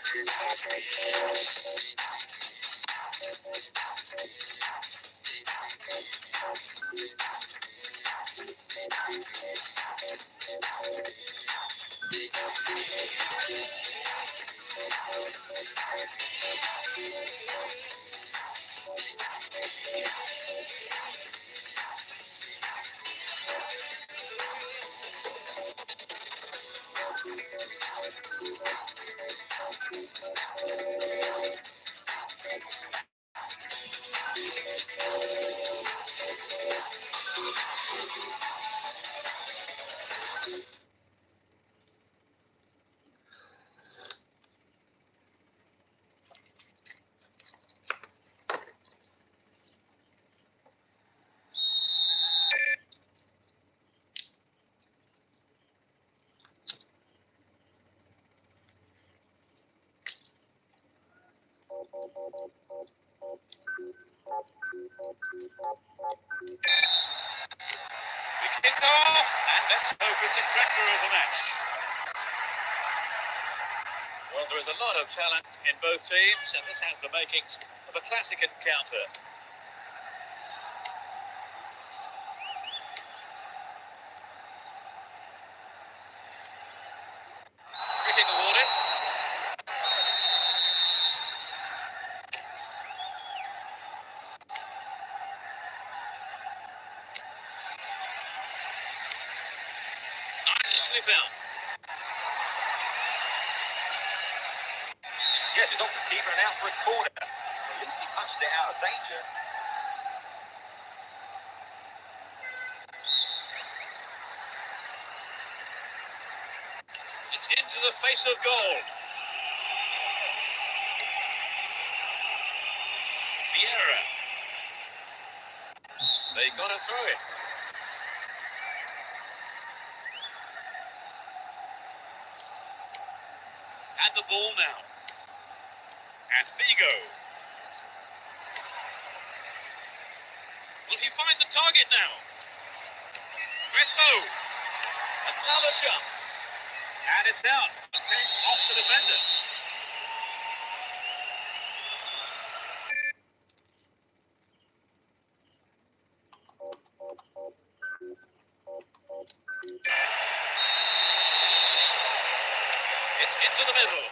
The kick-off, and let's hope it's a cracker of a match. Well, there is a lot of talent in both teams, and this has the makings of a classic encounter. Free kick awarded. Nicely found. Yes, he's off the keeper and out for a corner. At least he punched it out of danger. It's into the face of goal. Vieira. They got to throw it. And the ball now. And Figo. Will he find the target now? Crespo. Another chance. And it's out. Okay, off the defender. It's into the middle.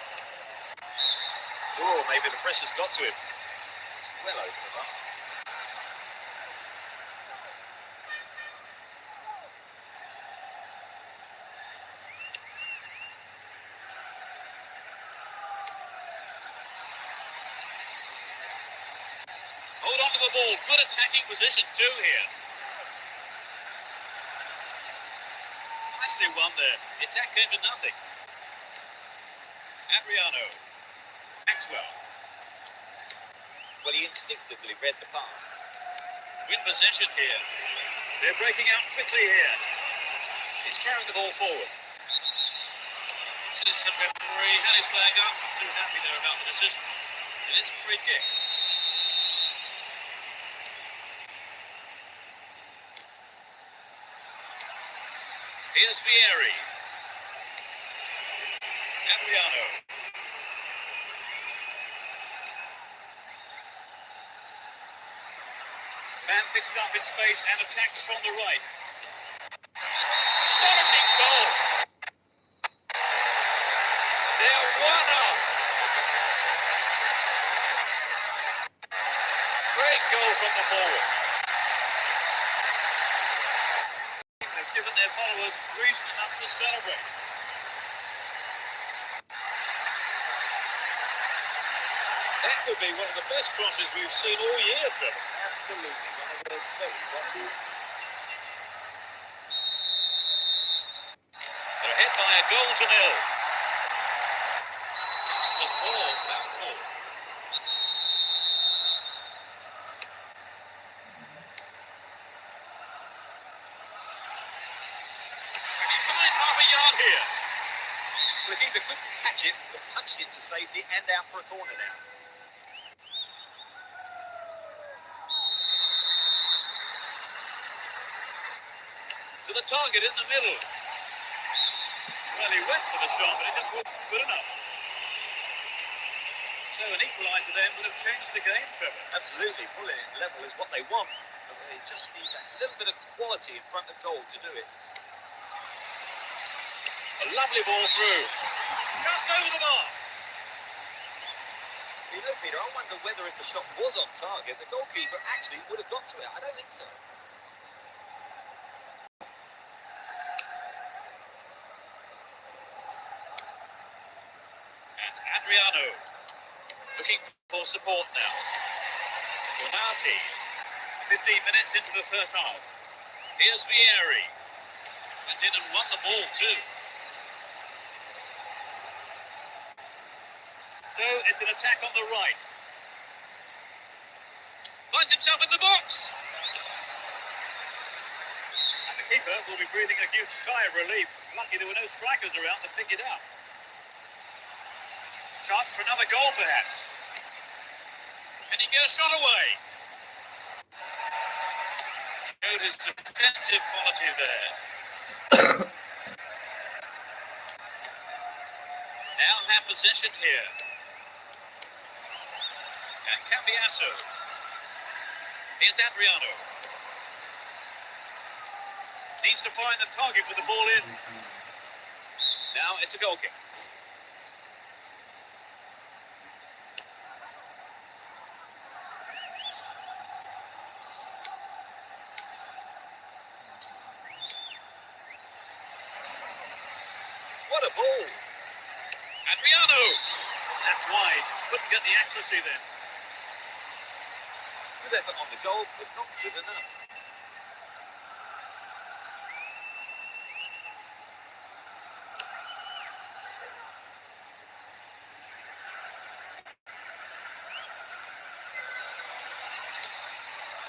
Oh, maybe the pressure's got to him. It's well over the bar. Hold on to the ball. Good attacking position too here. Nicely won there. The attack came to nothing. Adriano. Maxwell. Well, he instinctively read the pass. Win possession here. They're breaking out quickly here. He's carrying the ball forward. Assistant referee had his flag up. Not too happy there about the decision. It is a free kick. Here's Vieri. Adriano. Man picks it up in space and attacks from the right. Astonishing goal. They're 1-up. Great goal from the forward. They've given their followers reason enough to celebrate. That could be one of the best crosses we've seen all year, Trevor. Absolutely. One of the very best. They're ahead by a goal to nil. It was ball, foul call. Can you find half a yard here? Well, the keeper couldn't catch it, but punched it to safety and out for a corner now. To the target in the middle. Well, he went for the shot, but it just wasn't good enough. So an equaliser then would have changed the game, Trevor. Absolutely. Pulling it level is what they want. But they just need that little bit of quality in front of goal to do it. A lovely ball through. Just over the bar. You know, Peter, I wonder whether if the shot was on target, the goalkeeper actually would have got to it. I don't think so. And Adriano looking for support now. Donati, 15 minutes into the first half. Here's Vieri. Went in and won the ball too. So it's an attack on the right. Finds himself in the box. And the keeper will be breathing a huge sigh of relief. Lucky there were no strikers around to pick it up. Chance for another goal perhaps. Can he get a shot away? Showed his defensive quality there. Now have possession here. And Cambiasso. Here's Adriano. Needs to find the target with the ball in. Now it's a goal kick. What a ball! Adriano! That's wide. Couldn't get the accuracy then. Good effort on the goal, but not good enough.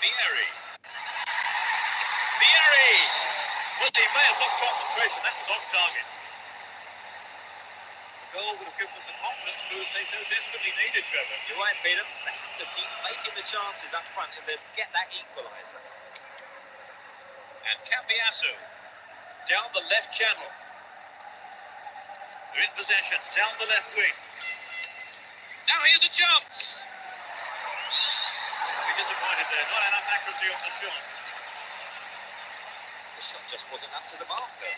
Vieri. Vieri! Well, he may have lost concentration. That was off target. The goal would have given them the confidence boost they so desperately needed, Trevor. You're right, Peter. They have to keep making the chances up front if they get that equaliser. And Cambiasso down the left channel. They're in possession down the left wing. Now here's a chance. We're disappointed there. Not enough accuracy on the shot. The shot just wasn't up to the mark there.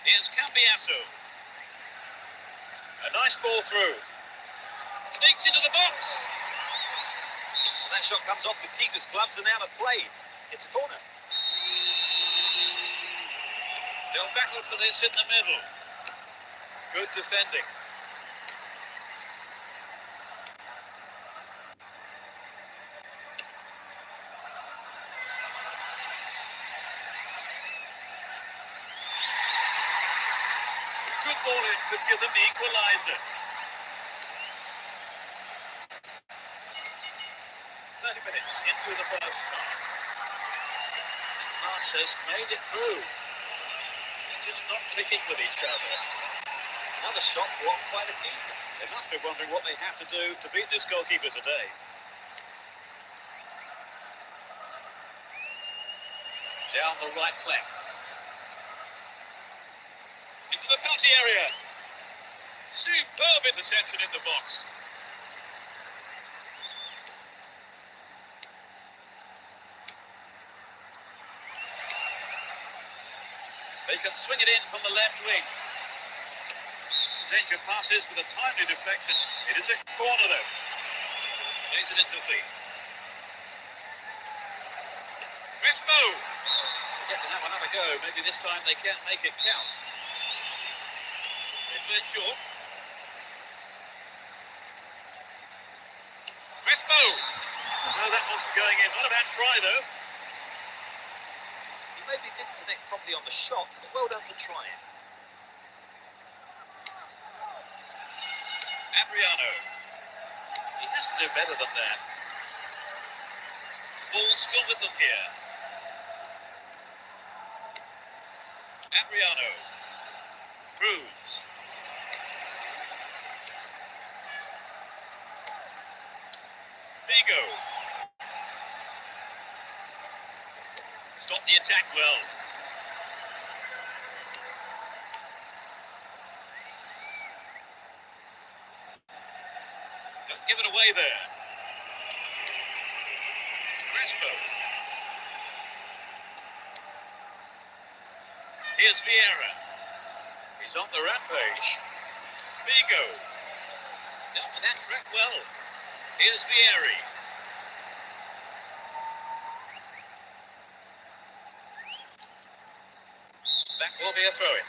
Here's Cambiasso. A nice ball through. Sneaks into the box. And that shot comes off the keeper's gloves and out of play. It's a corner. They'll battle for this in the middle. Good defending. Good ball in could give them the equaliser. 30 minutes into the first half. Pass has made it through. They're just not clicking with each other. Another shot blocked by the keeper. They must be wondering what they have to do to beat this goalkeeper today. Down the right flank. Into the penalty area. Superb interception in the box. They can swing it in from the left wing. Danger passes with a timely deflection. It is a corner though. Lays it into feet. Crespo! They get to have another go. Maybe this time they can't make it count. They play it short. Crespo! No, that wasn't going in. Not a bad try though. He maybe didn't connect properly on the shot, but well done for trying. Adriano. He has to do better than that. Ball still with them here. Adriano. Cruz. Vigo. Stopped the attack well. Don't give it away there. Crespo. Here's Vieira. He's on the rampage. Vigo. Dealt with that threat well. Here's Vieri. That will be a throw-in.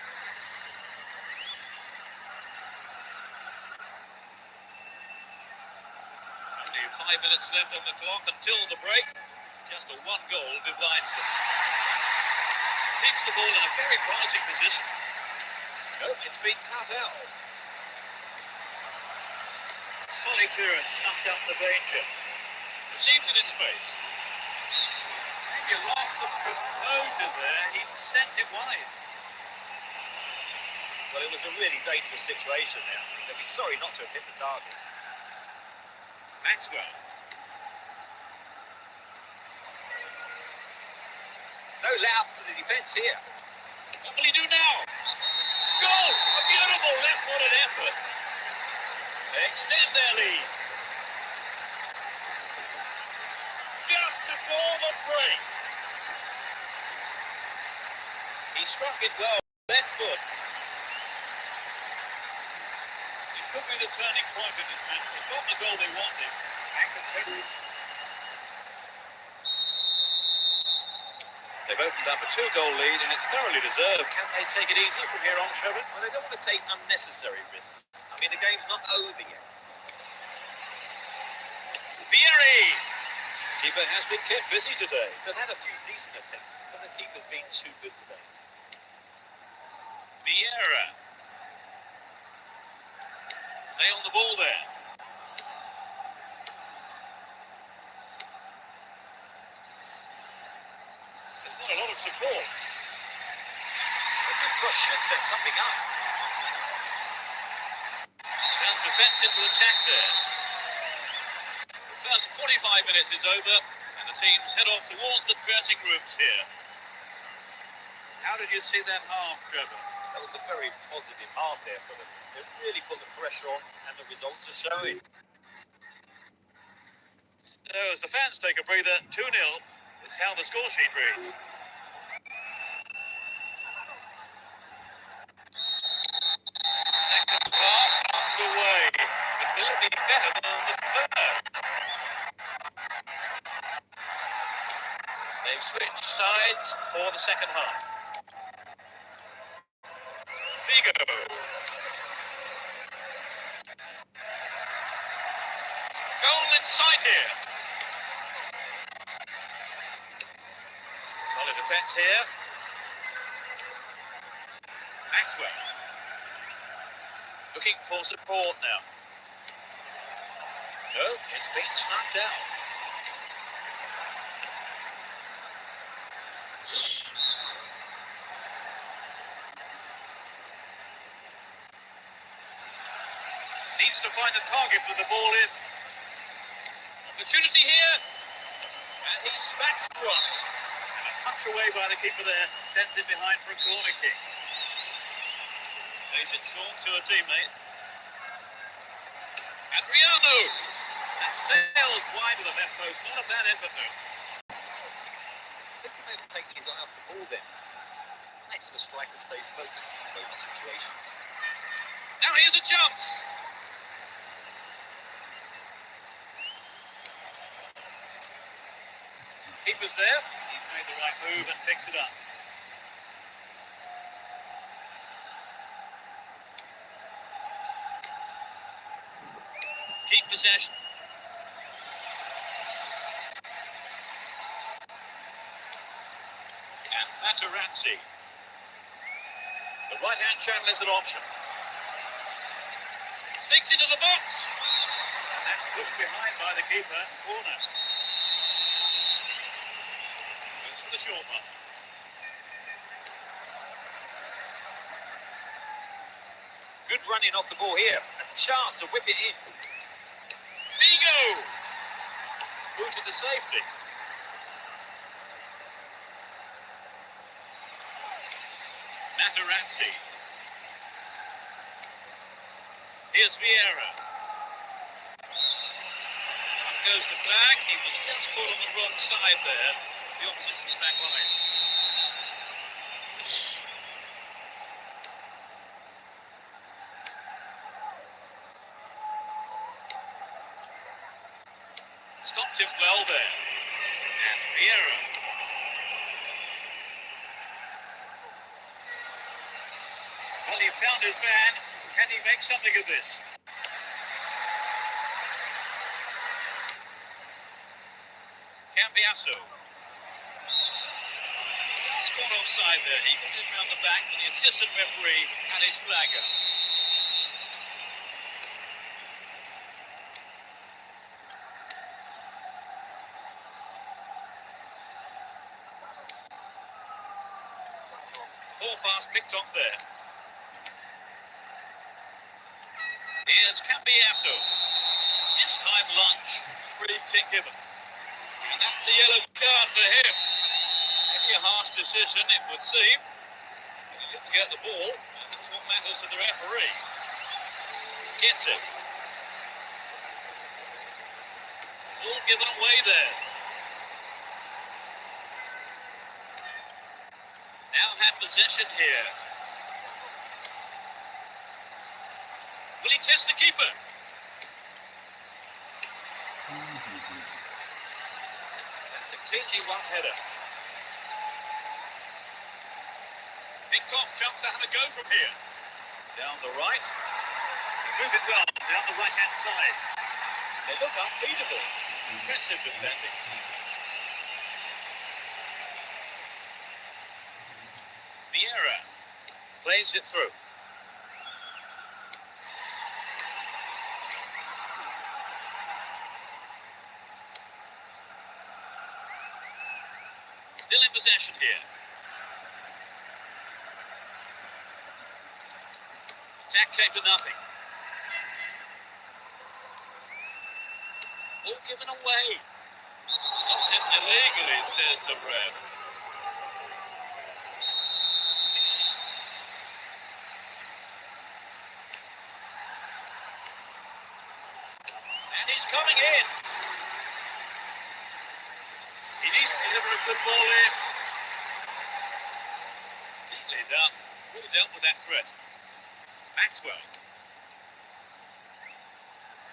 Only 5 minutes left on the clock until the break. Just a one goal divides them. Takes the ball in a very promising position. Nope, it's been cut out. Solid clearance, snuffed out the danger. Receives it in space. Maybe a loss of composure there. He sent it wide. Well, it was a really dangerous situation there. They'll be sorry not to have hit the target. Maxwell. No let up for the defence here. What will he do now? Goal! A beautiful left-footed effort. They extend their lead. Just before the break. He struck it well, left foot. It could be the turning point in this match. They got the goal they wanted and continue. They've opened up a 2-goal lead and it's thoroughly deserved. Can they take it easy from here on, Trevor? Well, they don't want to take unnecessary risks. I mean, the game's not over yet. Vieri! Keeper has been kept busy today. They've had a few decent attempts, but the keeper's been too good today. Vieira. Stay on the ball there. There's not a lot of support. The good cross should set something up. Turns defence into attack there. The first 45 minutes is over and the teams head off towards the dressing rooms here. How did you see that half, Trevor? That was a very positive half there for them. They really put the pressure on and the results are showing. So as the fans take a breather, 2-0 is how the score sheet reads. Second half underway. But will it be better than the first? They've switched sides for the second half. Vigo. Goal in sight here. Solid defence here. Maxwell. Looking for support now. No, it's been snuffed out. Needs to find the target with the ball in. Opportunity here. And he smacks one. And a punch away by the keeper there. Sends it behind for a corner kick. Lays it short to a teammate. Adriano. That sails wide of the left post. Not a bad effort though. I think he may have taken his eye off the ball then. It's nice when the striker stays focused in those situations. Now here's a chance. Keeper's there. He's made the right move and picks it up. Keep possession. And Materazzi. The right-hand channel is an option. Sneaks into the box. And that's pushed behind by the keeper. Corner. Goes for the short one. Good running off the ball here. A chance to whip it in. Vigo! Booted to safety. Materazzi. Here's Vieira. Up goes the flag. He was just caught on the wrong side there. The opposition back line. Stopped him well there. And Vieira. Well, he found his man. Can he make something of this? Cambiasso. Just caught offside there. He got him round the back, but the assistant referee had his flag up. Poor pass picked off there. Here's Cambiasso. This time lunge. Free kick given. And that's a yellow card for him. Maybe a harsh decision, it would seem. But he didn't get the ball, and that's what matters to the referee. Gets it. Ball given away there. Now have possession here. Will he test the keeper? That's a cleanly won header. Pinkoff jumps to have a go from here. Down the right. They move it well down the right-hand side. They look unbeatable. Impressive defending. Vieira plays it through. Still in possession here. Attack came to nothing. Ball given away. Stopped him illegally, says the ref. And he's coming in. He needs to deliver a good ball in. Neatly done. Really dealt with that threat. Maxwell.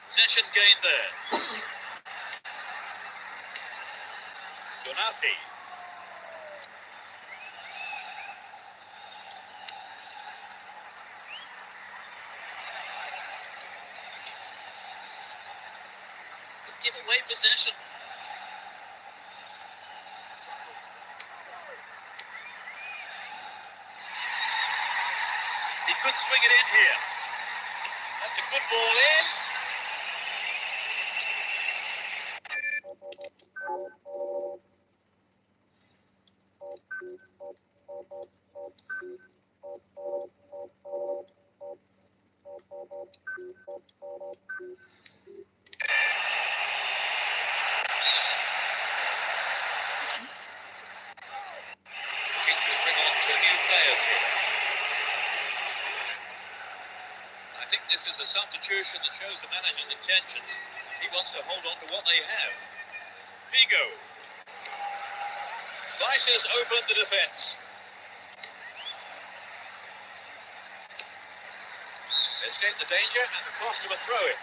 Possession gained there. Donati. Give away possession. He could swing it in here. That's a good ball in. Looking to bring on two new players here. I think this is a substitution that shows the manager's intentions. He wants to hold on to what they have. Vigo. Slices open the defence. Escape the danger and the cost of a throw-in.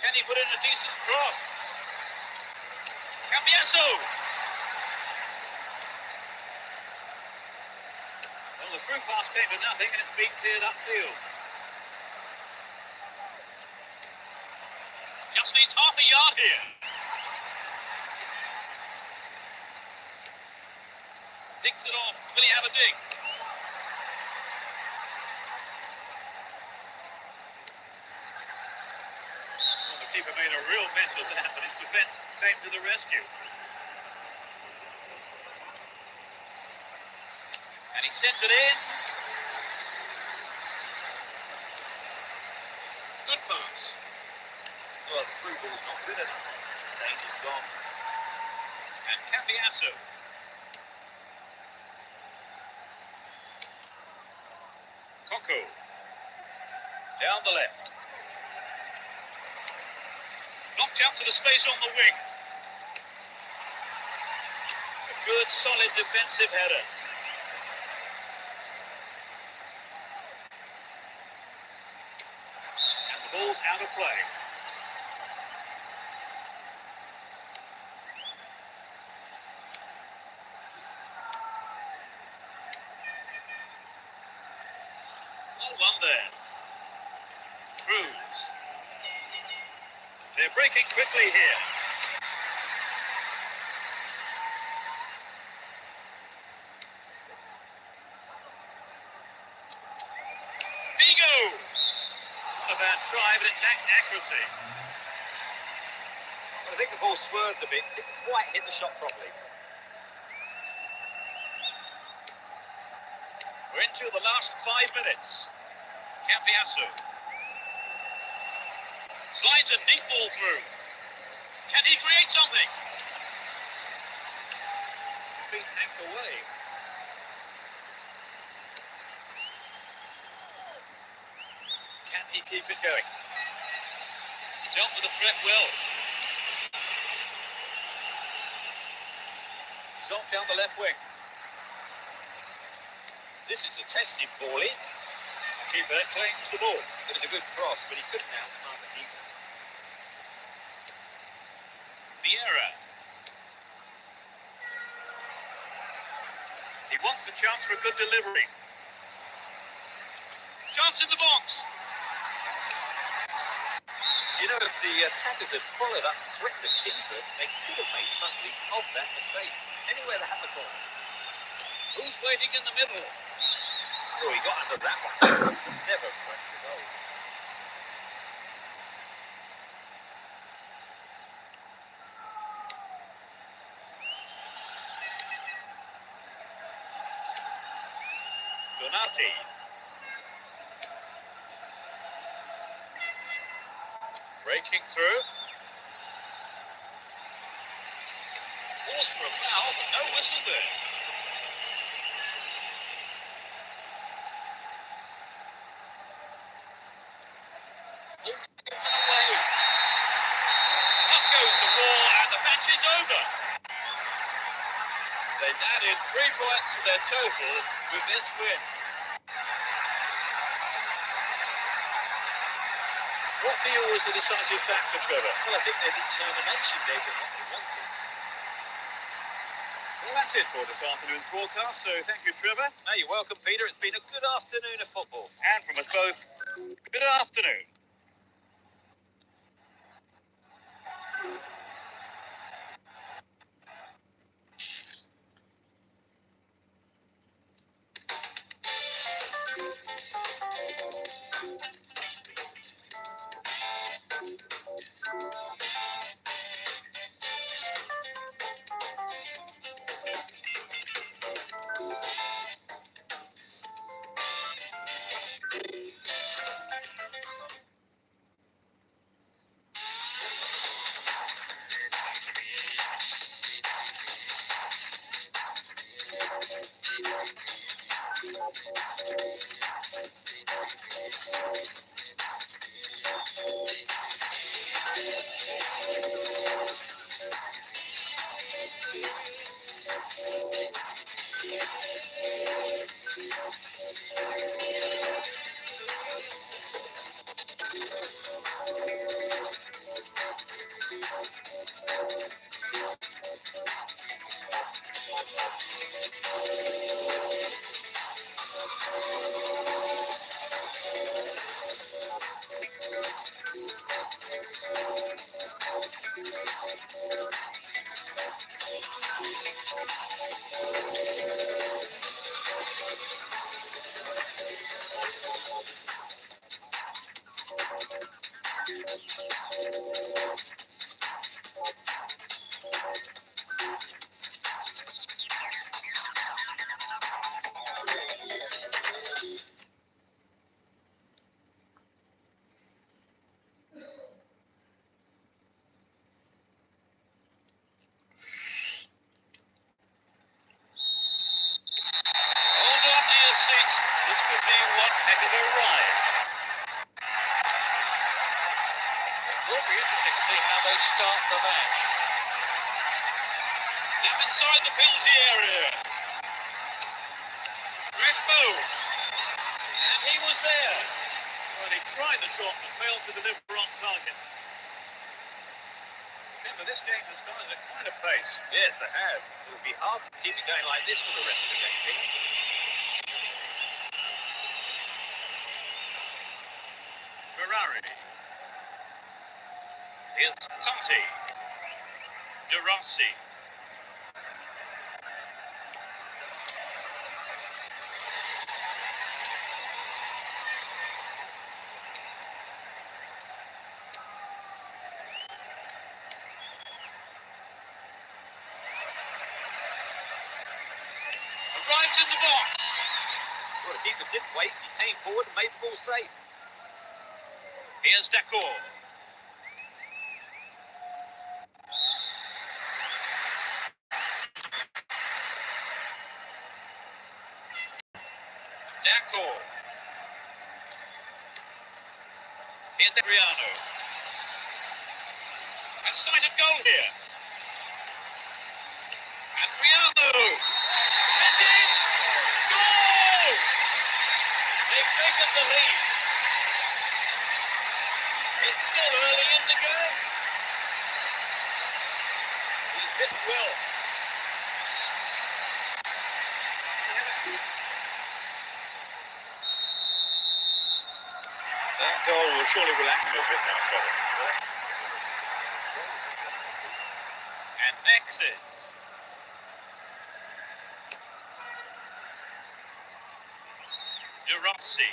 Can he put in a decent cross? Cambiasso! Well, the through pass came to nothing and it's been cleared upfield. Just needs half a yard here. Picks it off. Will he have a dig? Well, the keeper made a real mess of that, but his defence came to the rescue. And he sends it in. Good pass. Well, the through ball's not good enough. Danger's gone. And Cambiasso. Lukaku. Down the left. Knocked out to the space on the wing. A good, solid defensive header. And the ball's out of play. Well done there. Cruz. They're breaking quickly here. Vigo! Not a bad try, but it lacked accuracy. I think the ball swerved a bit, didn't quite hit the shot properly. We're into the last 5 minutes. Cambiasso. Slides a deep ball through. Can he create something? It's been hacked away. Can he keep it going? Dealt with the threat well. He's off down the left wing. This is a testing ball in. The keeper claims the ball. It was a good cross, but he couldn't outsmart the keeper. Vieira. He wants a chance for a good delivery. Chance in the box. You know, if the attackers had followed up and threatened the keeper, they could have made something of that mistake. Anyway, they had the ball. Who's waiting in the middle? Oh, he got under that one. Never threatened the goal. Donati. Breaking through. Calls for a foul, but no whistle there. Ball taken away. Up goes the ball, and the match is over. They've added 3 points to their total with this win. What for you was the decisive factor, Trevor? Well, I think their determination gave them what they wanted. Well, that's it for this afternoon's broadcast, so thank you, Trevor. No, you're welcome, Peter. It's been a good afternoon of football. And from us both, good afternoon. It will be interesting to see how they start the match. Now inside the penalty area. Crespo. And he was there. Well, he tried the shot but failed to deliver on target. Remember, this game has started at quite a pace. Yes, they have. It would be hard to keep it going like this for the rest of the game, Peter. Ferrari. Here's Totti. De Rossi. Arrives in the box. Well, the keeper didn't wait. He came forward and made the ball safe. Here's Decor. Decor. Here's Adriano. A sighted goal here. Adriano. It's in. Goal! They've taken the lead. It's still early in the game. He's hit well. That goal will surely relax him a bit now, Trevor. And exits. De Rossi.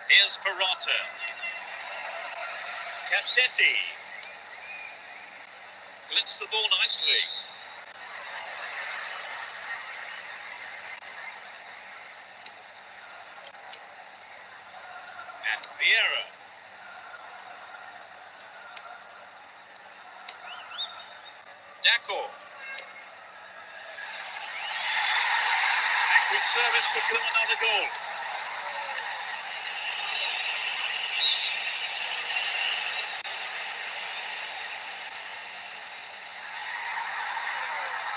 Here's Perrotta. Cassetti. Glints the ball nicely. And Vieira. Decor. Accurate service could give them another goal.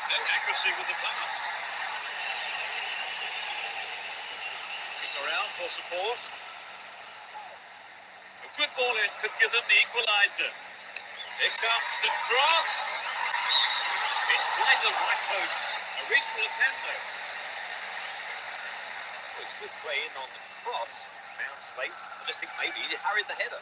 No accuracy with the pass. Looking around for support. A good ball in could give them the equaliser. Here comes the cross. It's wide to the right post. A reasonable attempt though. It was a good play in on the cross. Found space. I just think maybe he hurried the header.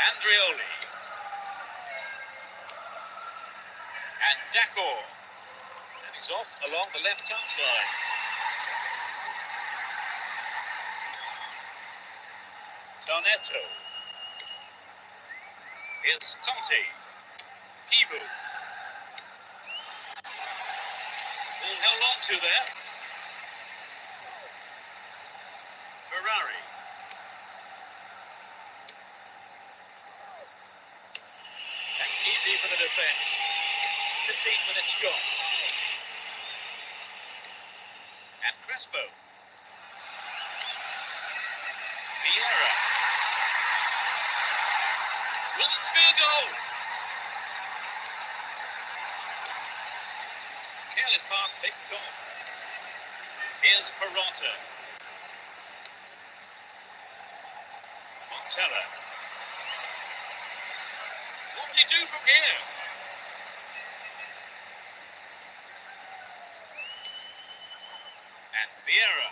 Andrioli. And Decor. And he's off along the left touchline. Sarnetto. Here's Totti. Kivu. Ball held on to there. Ferrari. That's easy for the defence. 15 minutes gone. And Crespo. Vieira. Will this be a goal? Careless pass picked off. Here's Perrotta. Montella. What will he do from here? And Vieira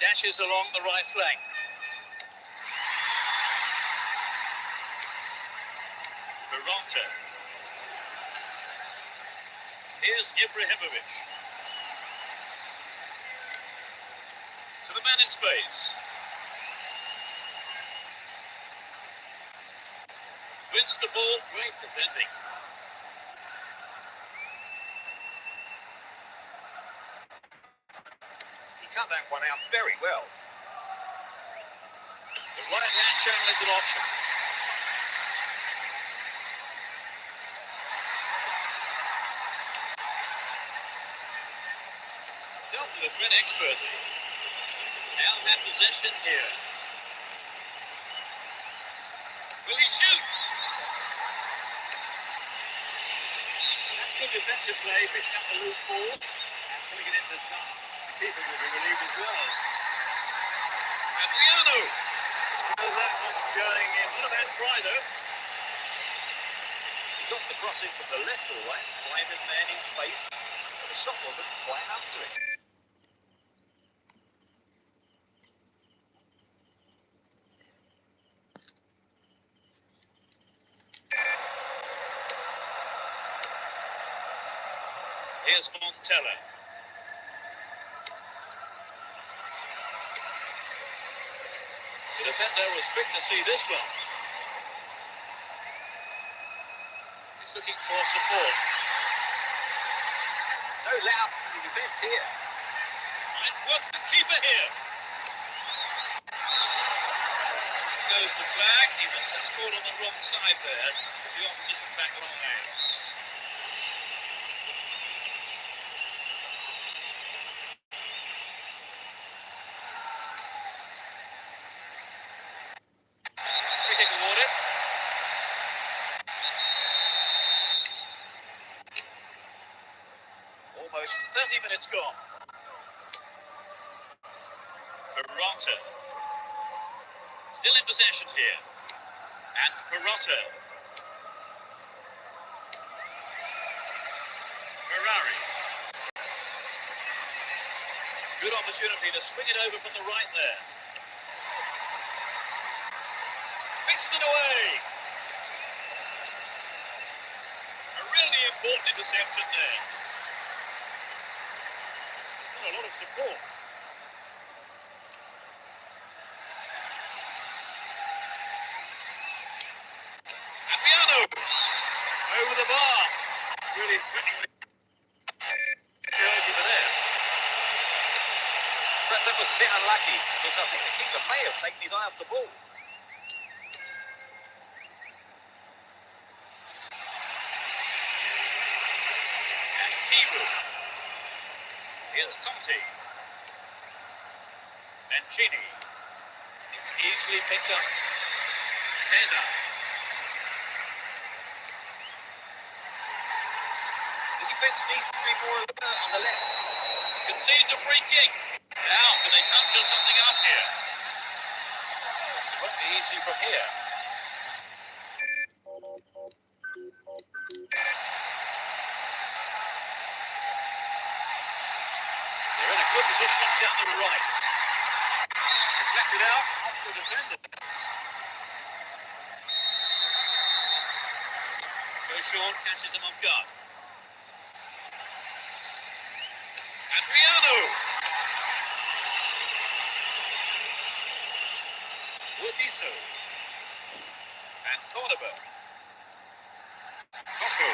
dashes along the right flank. Perrotta. Here's Ibrahimovic. To the man in space. Wins the ball. Great defending. He cut that one out very well. The right-hand channel is an option. Dealt with the threat expertly. Now have possession here. Will he shoot? That's good defensive play, picking up the loose ball and putting it into touch. The keeper will be relieved as well. Adriano. No, that wasn't going in. Not a bad try, though. He got the cross in from the left all right, finding the man in space, but the shot wasn't quite up to it. Here's Montella. The defender was quick to see this one. He's looking for support. No let up from the defence here. And works the keeper here. Goes the flag. He was just caught on the wrong side there. The opposition back line. Free kick awarded. Almost 30 minutes gone. Perotta. Still in possession here. And Perotta. Ferrari. Good opportunity to swing it over from the right there. Fisted away. A really important interception there. Not a lot of support. Adriano. Over the bar. Really threatening. Goalkeeper there. Perhaps that was a bit unlucky, because I think the keeper may have taken his eye off the ball. And Kivu. Here's Totti. Mancini. It's easily picked up. Cesar. The defence needs to be more alert on the left. Concedes a free kick. Now, can they conjure something up here? It won't be easy from here. They're in a good position down the right. Deflected out off the defender. So Sean catches him off guard. Adriano. Woodiso. And Cordoba. Coco.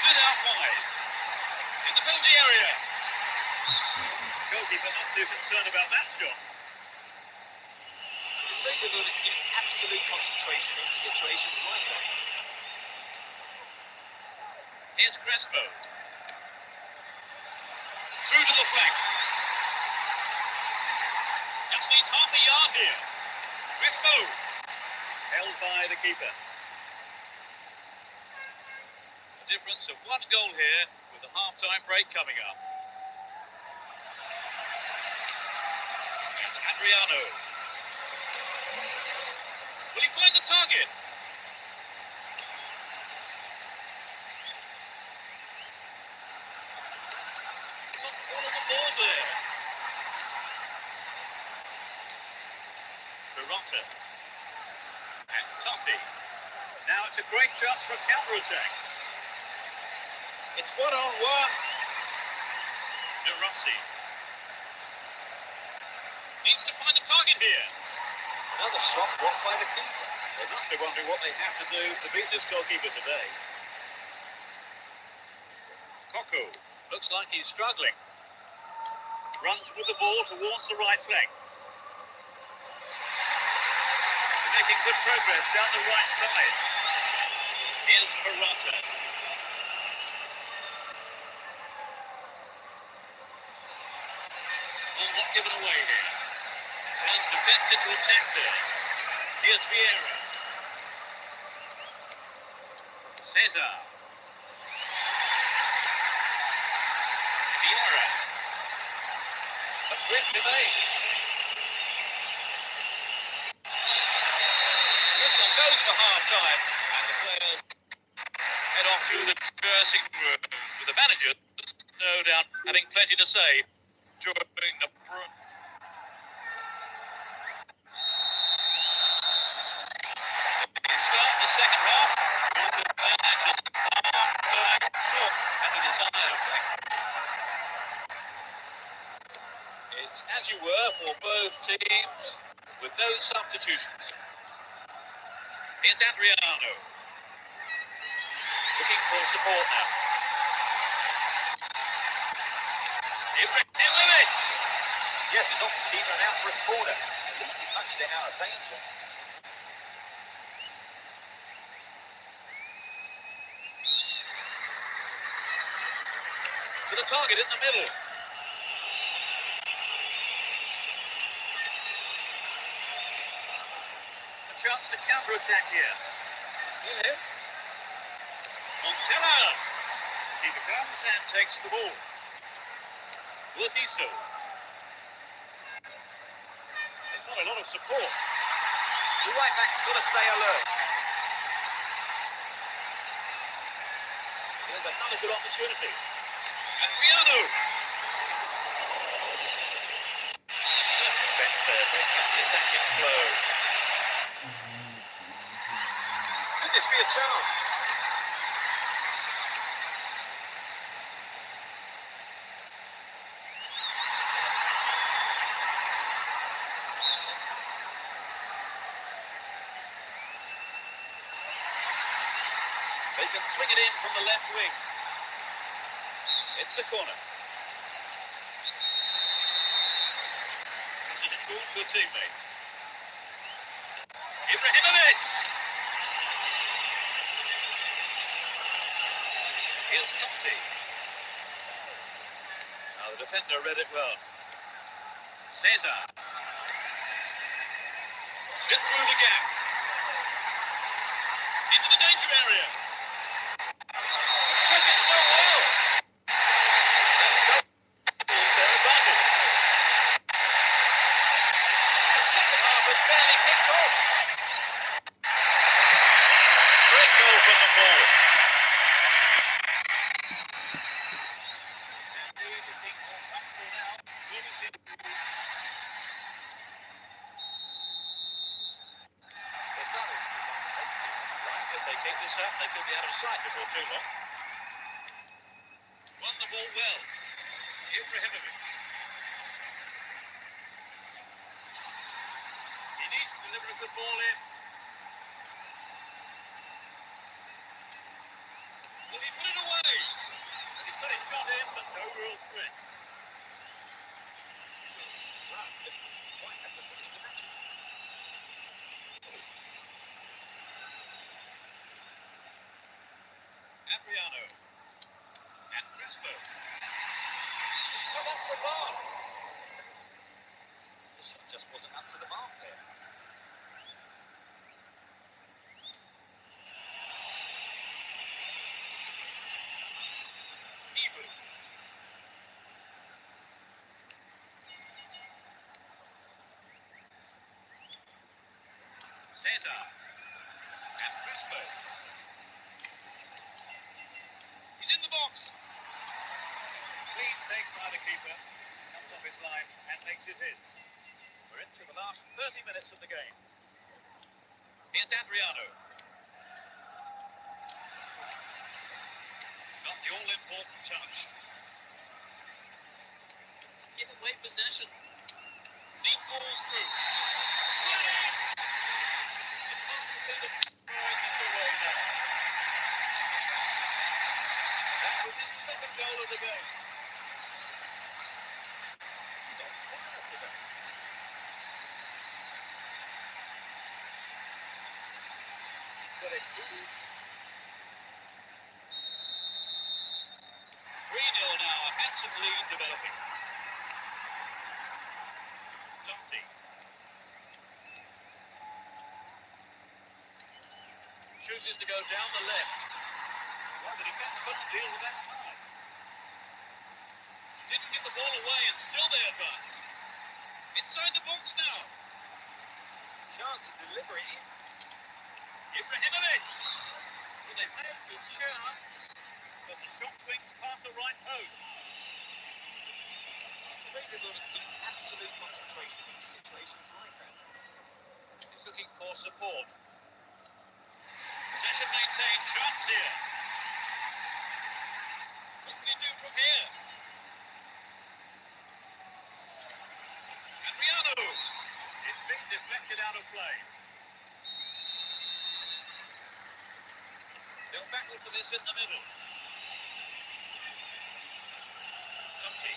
Slid out wide. In the penalty area. Goalkeeper not too concerned about that shot. It's very difficult to keep absolute concentration in situations like that. Here's Crespo. Through to the flank. Just needs half a yard here. Crespo. Held by the keeper. A difference of 1 goal here with the half-time break coming up. And Adriano. Will he find the target? Not caught on the ball there. Perotta. And Totti. Now it's a great chance for a counter-attack. It's one-on-one. De Rossi needs to find the target here. Another shot blocked by the keeper. They must be wondering what they have to do to beat this goalkeeper today. Koku looks like he's struggling. Runs with the ball towards the right flank. Making good progress down the right side. Here's Morata. All not given away here. Turns defence into attack there. Here's Vieira. Cesar. Vieira. The threat remains. Whistle goes for half-time, and the players head off to the dressing room, with the manager, no doubt, having plenty to say during the start the second half with the manager's half-time talk and the desired effect. It's as you were for both teams, with no substitutions. Here's Adriano. Looking for support now. Ibrahimovic. Yes, he's off the keeper and out for a corner. At least he punched it out of danger. To the target in the middle. A chance to counter-attack here. Still him. Montella. Keeper comes and takes the ball. Lodiso. There's not a lot of support. The right back's got to stay alert. Here's another good opportunity. Adriano. Good defence there, breaking up the attacking flow. Could this be a chance? They can swing it in from the left wing. It's a corner. This is a short to a teammate. Ibrahimovic. Here's Totti. Now the defender read it well. Cesar. Slip through the gap. Into the danger area. Took it so well. Their advantage. The second half has barely kicked off. Great goal from the forward. Indeed, to think more comfortable now. Will we see? They're starting to pick up the pace now. Right, if they keep this up, they could be out of sight before too long. Won the ball well. Ibrahimovic. He needs to deliver a good ball in. Will he put it away? And he's got his shot in, but no real threat. Wow, quite had to finish the match. Adriano. And Crespo. It's come off the bar. The shot just wasn't up to the mark there. Even. Cesar. And Crespo. He's in the box. Clean take by the keeper. Comes off his line and makes it his. We're into the last 30 minutes of the game. Here's Adriano. Got the The all-important touch. Give away possession. Deep ball through. Put in! It's hard to say that throwing this away now. That was his second goal of the game. He's on fire today. Got it. 3-0 now, a handsome lead developing. Totti. Chooses to go down the left. Well, the defence couldn't deal with that pass. Didn't get the ball away and still they advance. Inside the box now. Chance to deliver it in. Ibrahimovic. Well, they made the chance, but the shot swings past the right post. Terhibur to keep absolute concentration in situations like that. He's looking for support. Possession maintained, chance here. What can he do from here? Adriano. It's been deflected out of play. They'll battle for this in the middle. Totti.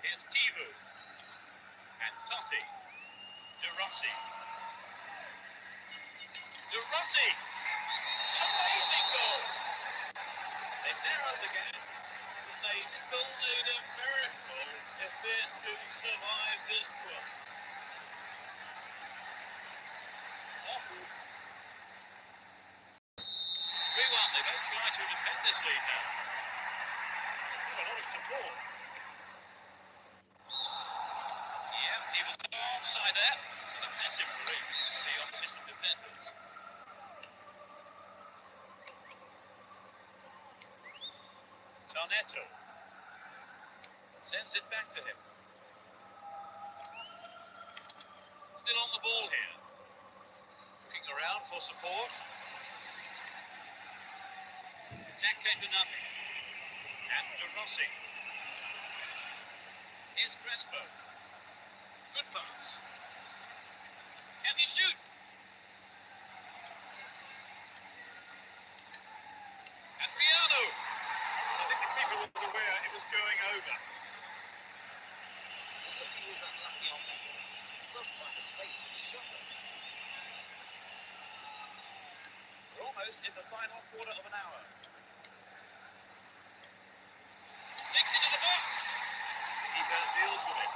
Here's Kivu. And Totti. De Rossi. De Rossi. It's an amazing goal. They narrowed the gap, but they still need a miracle if they're to survive this one. 3-1, they don't try to defend this lead now. They've got a lot of support. Yeah, he was offside there. It was a massive relief for the opposition defenders. Tarnetto sends it back to him. Still on the ball here. Looking around for support. Attack came to nothing. And De Rossi. Here's Crespo. Good pass. Can he shoot? Adriano. I think the keeper was aware it was going over. He was unlucky on that one. Couldn't find the space for the shot. We're almost in the final quarter of an hour. Sneaks into the box. Keeper deals with it.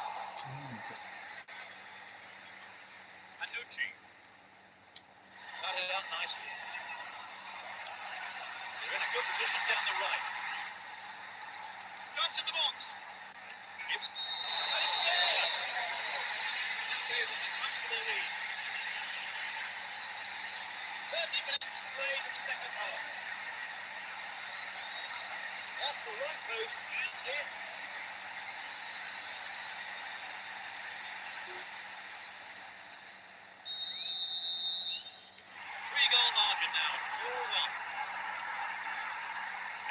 Anucci. Cut it out nicely. They're in a good position down the right. Chance in the box. And it's there. That gave them a comfortable lead. 30 minutes played in the second half. Off the right post and in. Three-goal margin now, 4-1.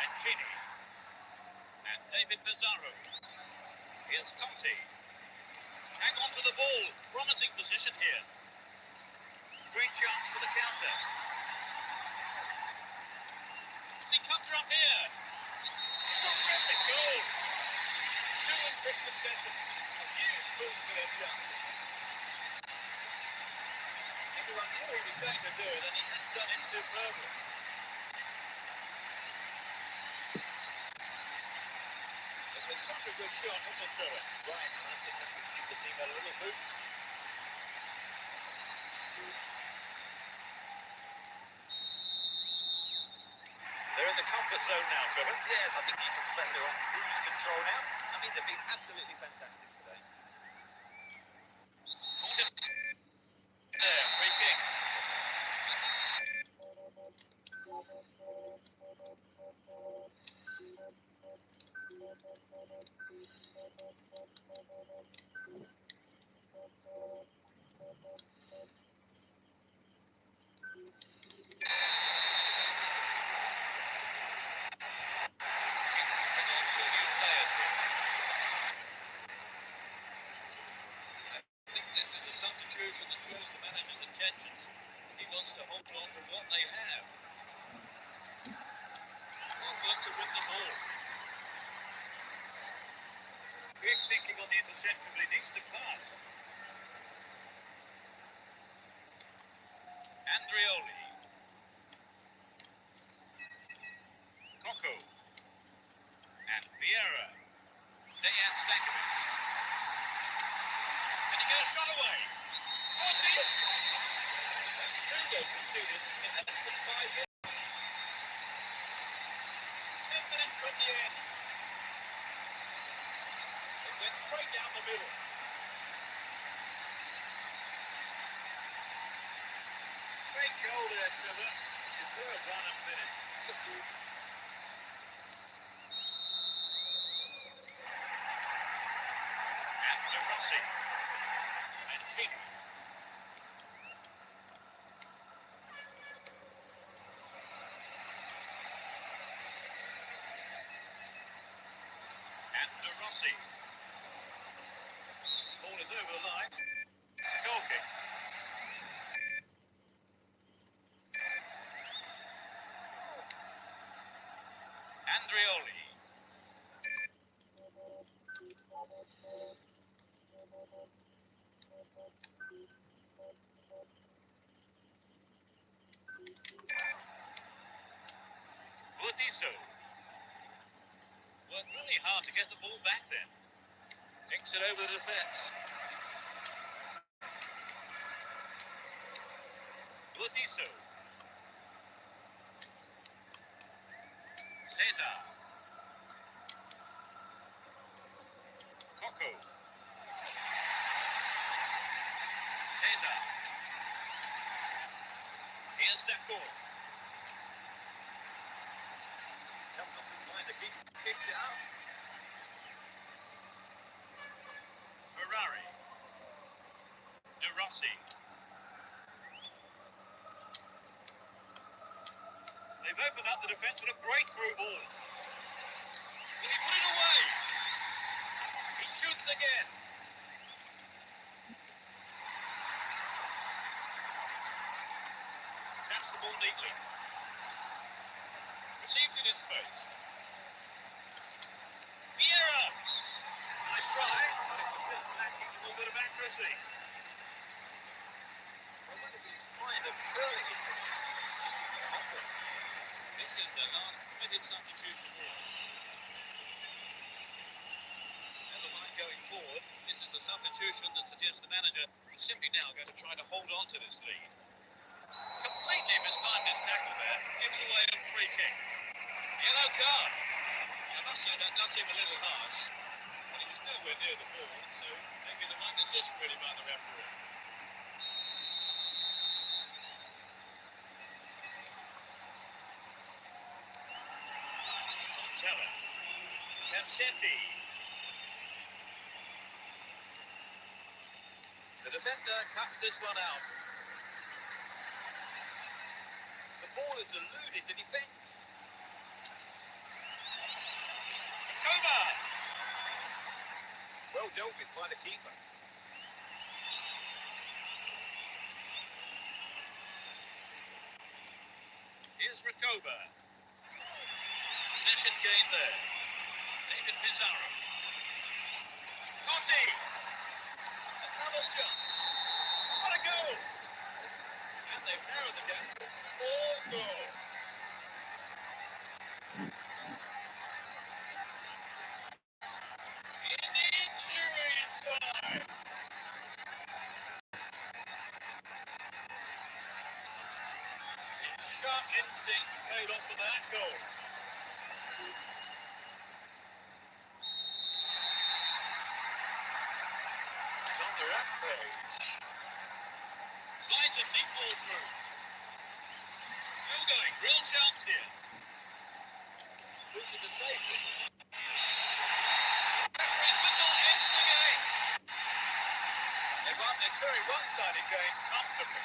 And Chini. And David Pizarro. Here's Totti. Hang on to the ball. Promising position here. Great chance for the counter. And he comes up here. It's a terrific goal. Two in quick succession. A huge boost for their chances. Everyone knew he was going to do it, and he has done it superbly. It was such a good shot, wasn't it, Trevor? Right, and I think that would give the team a little boost. They're in the comfort zone now, Trevor. Yes, I think you can say they're on cruise control now. I mean, they've been absolutely fantastic today. There, free kick. lot of what they have. Not work to win the ball. Quick thinking on the interception, but he needs to pass. Andrioli. Coco. And Vieira. Dejan Stankovic. And he gets shot away. What's he? That's two goals conceded in less than 5 minutes. 10 minutes from the end. It went straight down the middle. Great goal there, Trevor. Superb run and finish. And De Rossi. And Chini. And De Rossi. Ball is over the line. It's a goal kick. Andrioli. Budiso. Worked really hard to get the ball back then. Takes it over the defence. Budiso. Cesar. Coco. Cesar. Here's Dacor. Coming off his line, the keeper picks it up. Ferrari. De Rossi. They've opened up the defence with a breakthrough ball. Will he put it away? He shoots again. Taps the ball neatly. Receives it in space. Vieira. Nice try, but it was just lacking a little bit of accuracy. I wonder if he's trying to curl it into just off it. This is the last committed substitution here. Never mind going forward. This is a substitution that suggests the manager is simply now going to try to hold on to this lead. Completely mistimed his tackle there. Gives away a free kick. Yellow card. I must say that does seem a little harsh. But he was nowhere near the ball, so maybe the right decision really by the referee. Teller. Cassetti. The defender cuts this one out. The ball has eluded the defence. Over. Well dealt with by the keeper. Here's Recoba. Possession gain there. David Pizarro. Totti. Another chance. What a goal! And they've narrowed the gap to 4 goals. In injury time. His sharp instincts paid off for that goal. It's on the rampage. Slides a neat ball through. Still going. Real chance here. Booted to safety. Referee's whistle ends the game. They won this very one-sided game comfortably.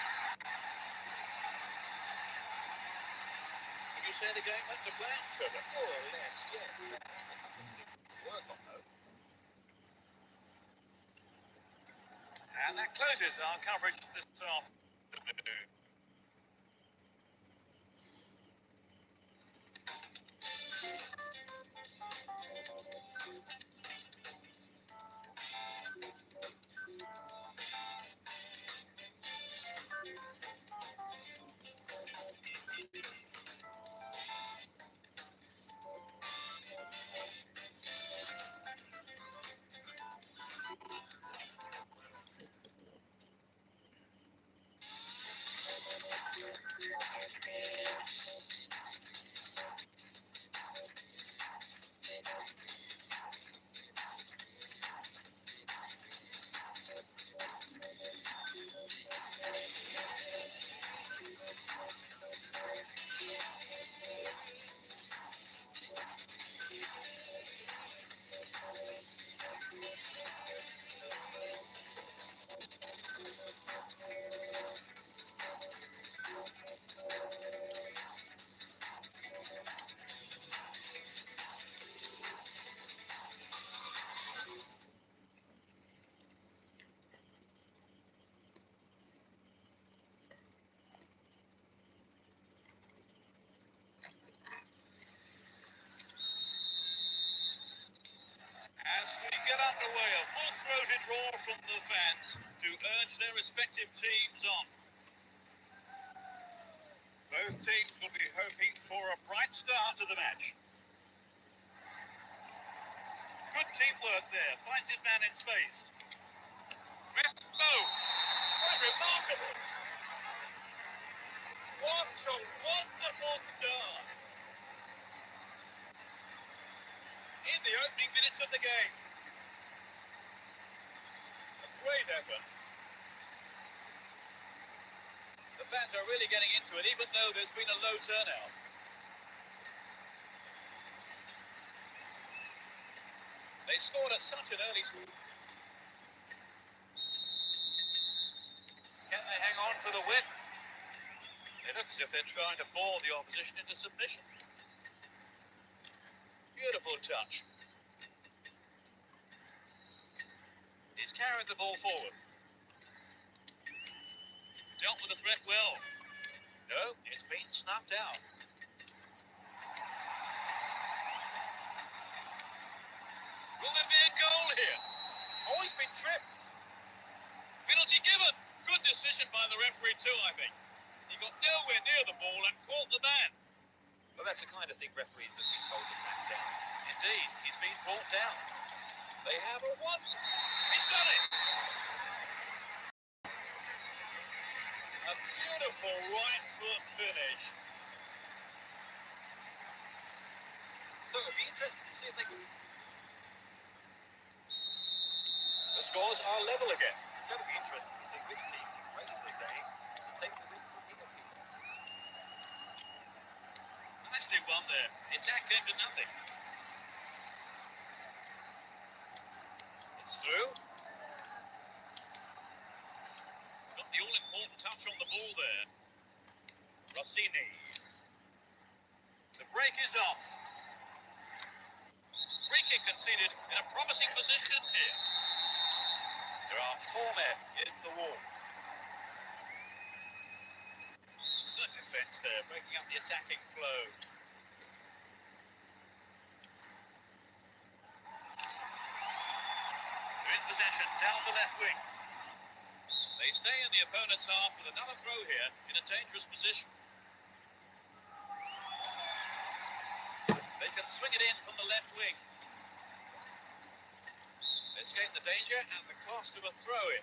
Would you say the game went to plan, Trevor? More or less, yes. A couple of things to work on, though. And that closes our coverage this afternoon. As we get underway, a full-throated roar from the fans to urge their respective teams on. Both teams will be hoping for a bright start to the match. Good teamwork there, finds his man in space. Pressed low, quite remarkable. What a wonderful start. In the opening minutes of the game. A great effort. The fans are really getting into it, even though there's been a low turnout. They scored at such an early stage. Can they hang on for the win? It looks as if they're trying to bore the opposition into submission. Beautiful touch. He's carried the ball forward. Dealt with the threat well. No, it's been snuffed out. Will there be a goal here? Oh, he's been tripped. Penalty given. Good decision by the referee too, I think. He got nowhere near the ball and caught the man. Well, that's the kind of thing referees have been told to clamp down. Indeed, he's been brought down. They have a one. He's got it. A beautiful right foot finish. So it'll be interesting to see if they can... The scores are level again. It's going to be interesting to see which team can raise their game to take the win from here. Nicely won there. The attack came to nothing. It's through. Got the all-important touch on the ball there. Rossini. The break is on. Free kick conceded in a promising position here. There are 4 men in the wall. Good defence there, breaking up the attacking flow. They're in possession down the left wing. They stay in the opponent's half with another throw here in a dangerous position. They can swing it in from the left wing. Escape the danger and the cost of a throw-in.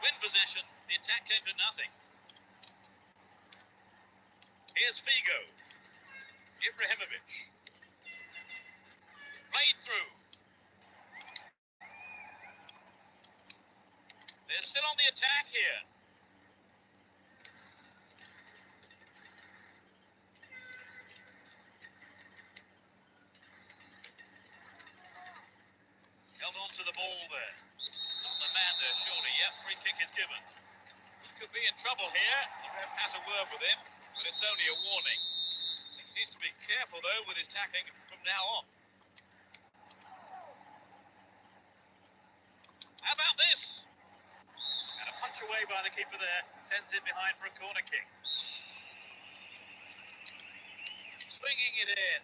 Win possession, the attack came to nothing. Here's Figo. Ibrahimovic. Played through. They're still on the attack here. Held on to the ball there. Not the man there, surely. Yep, free kick is given. He could be in trouble here. The ref has a word with him, but it's only a warning. He needs to be careful, though, with his tackling from now on. How about this? And a punch away by the keeper there. Sends it behind for a corner kick. Swinging it in.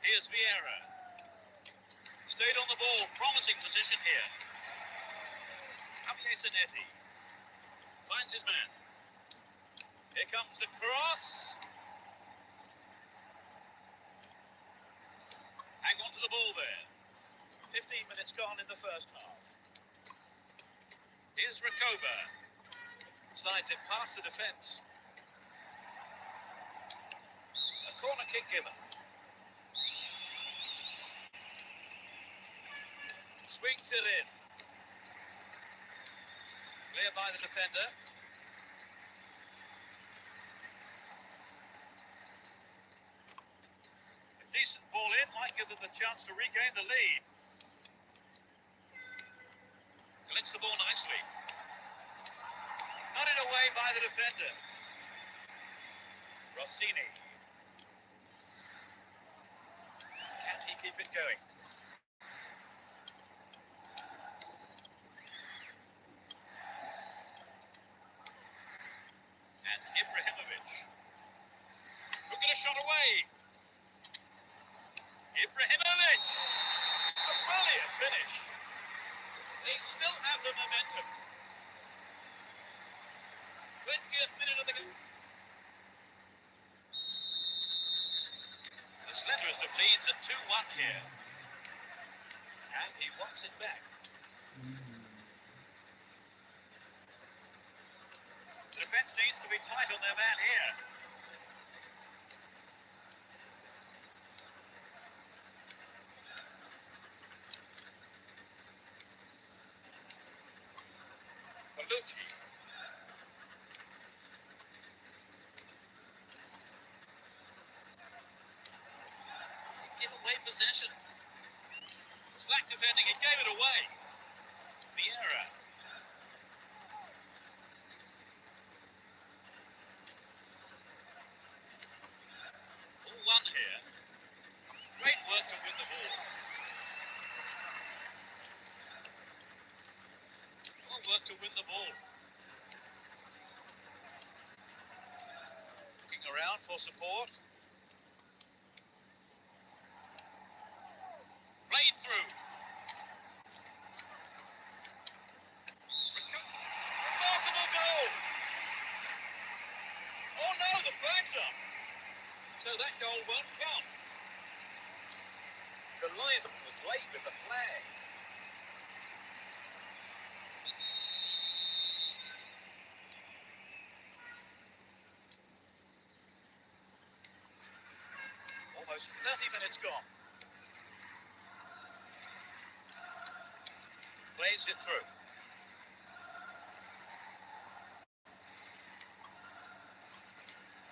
Here's Vieira. Stayed on the ball, promising position here. Javier Zanetti finds his man. Here comes the cross. minutes gone in the first half. Here's Rakoba. Slides it past the defence. A corner kick given. Swings it in. Clear by the defender. A decent ball in might give them the chance to regain the lead. Collects the ball nicely. Nodded away by the defender. Rossini. Can he keep it going? And Ibrahimovic. Look at a shot away. Ibrahimovic. A brilliant finish. They still have the momentum. 20th minute of the game. The slenderest of leads at 2-1 here. And he wants it back. The defence needs to be tight on their man here. Palucci. Give away possession. Slack defending, it gave it away. Vieira. All one here. Great work to win the ball. All work to win the ball. Looking around for support. Played through. Remarkable goal. Oh no, the flag's up. So that goal won't count. The linesman was late with the flag. Almost 30 minutes gone. Plays it through.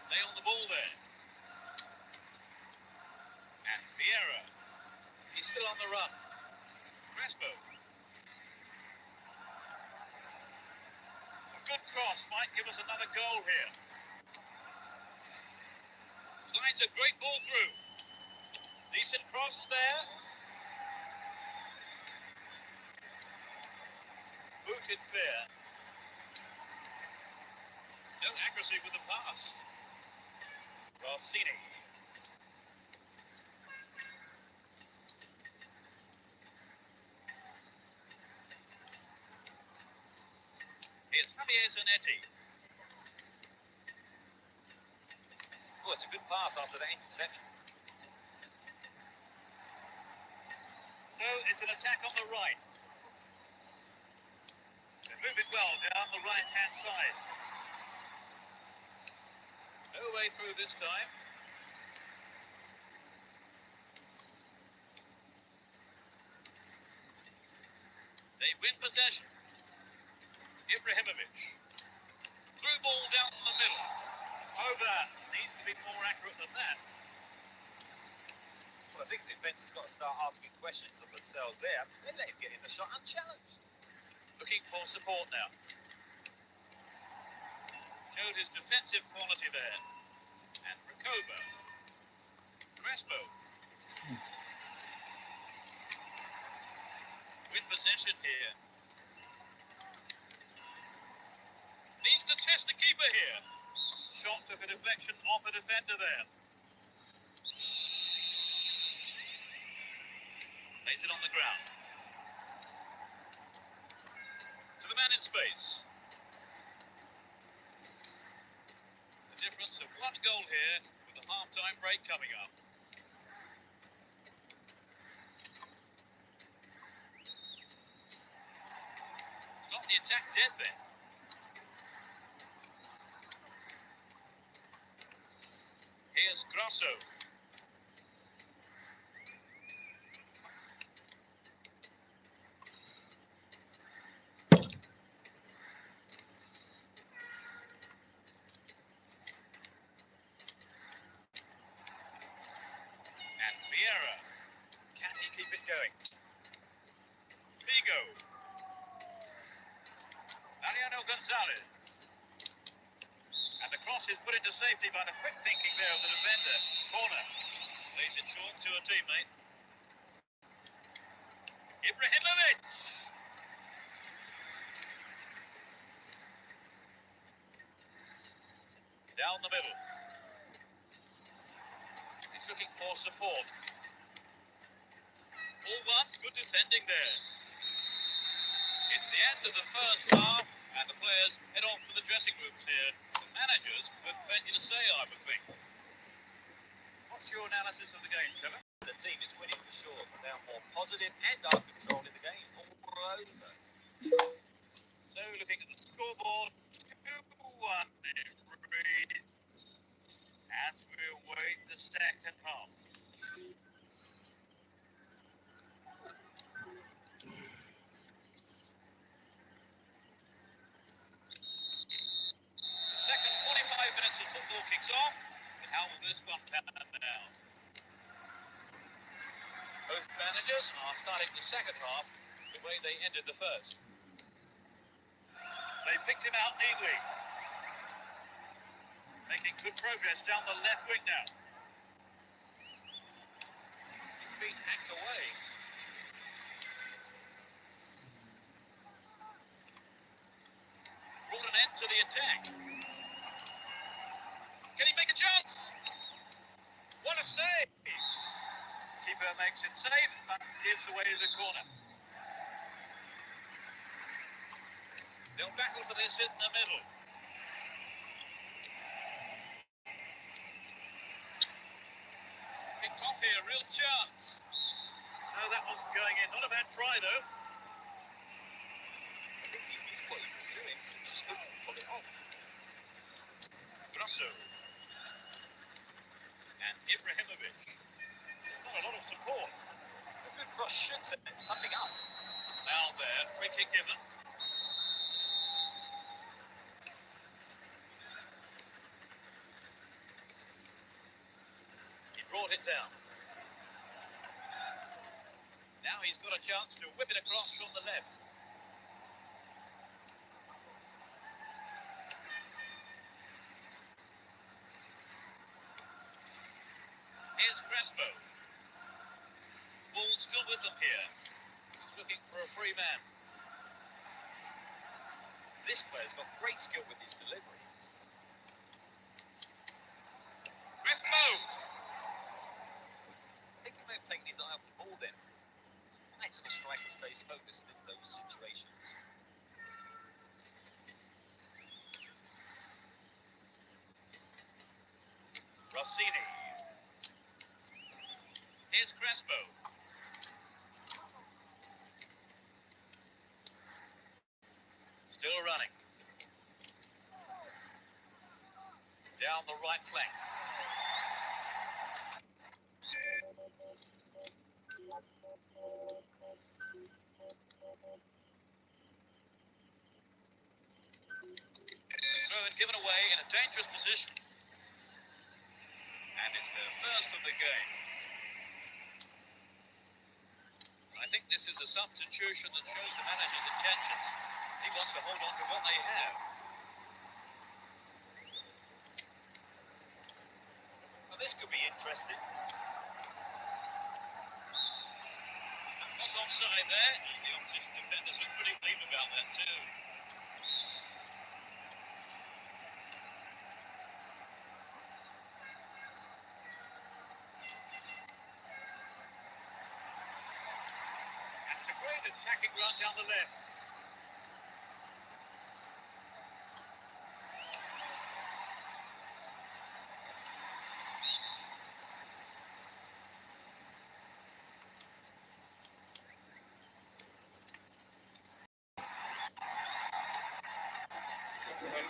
Stay on the ball there. And Vieira. He's still on the run. Crespo. A good cross might give us another goal here. Slides a great ball through. Decent cross there. Booted clear. No accuracy with the pass. Rossini. Here's Javier Zanetti. Oh, it's a good pass after that interception. So it's an attack on the right. They're moving well down the right-hand side. No way through this time. They win possession. Ibrahimovic. Through ball down the middle. Over. Needs to be more accurate than that. Well, I think the defence has got to start asking questions of themselves there. They let him get in the shot unchallenged. Looking for support now. Showed his defensive quality there. And Rakoba. Crespo. With possession here. Needs to test the keeper here. Shot took a deflection off a defender there. Lays it on the ground. To the man in space. The difference of one goal here with the half-time break coming up. Attack dead then. Here's Grosso. And Vieira. Can he keep it going? Vigo. Mariano Gonzalez. And the cross is put into safety by the quick thinking there of the defender. Corner. Lays it short to a teammate. Ibrahimovic. Down the middle. He's looking for support. All one, good defending there. It's the end of the first half, and the players head off to the dressing rooms here. The managers have plenty to say, I would think. What's your analysis of the game, Trevor? The team is winning for sure. They are more positive and are controlling the game all over. So, looking at the scoreboard, 2-1 it reads as we await the second half. The second 45 minutes of football kicks off, and how will this one pan out? Both managers are starting the second half the way they ended the first. They picked him out neatly. Making good progress down the left wing now. It's been hacked away. Brought an end to the attack. Can he make a chance? What a save! Keeper makes it safe and gives away the corner. They'll battle for this in the middle. Picked off here, real chance. No, that wasn't going in. Not a bad try, though. I think he knew what he was doing, just couldn't pull it off. Grosso. And Ibrahimovic. There's not a lot of support. A good cross should set something up. Now there, free kick given. He brought it down. Now he's got a chance to whip it across from the left. Here's Crespo. Ball still with them here. He's looking for a free man. This player's got great skill with his delivery. Crespo! I think he may have taken his eye off the ball then. It's nice when a striker stays focused in those situations. Rossini. Here's Crespo. Still running. Down the right flank. Throw it given away in a dangerous position. And it's their first of the game. I think this is a substitution that shows the manager's intentions. He wants to hold on to what they have. Well, this could be interesting. That was offside there. The opposition defenders look pretty relieved about that too. It's a great attacking run down the left.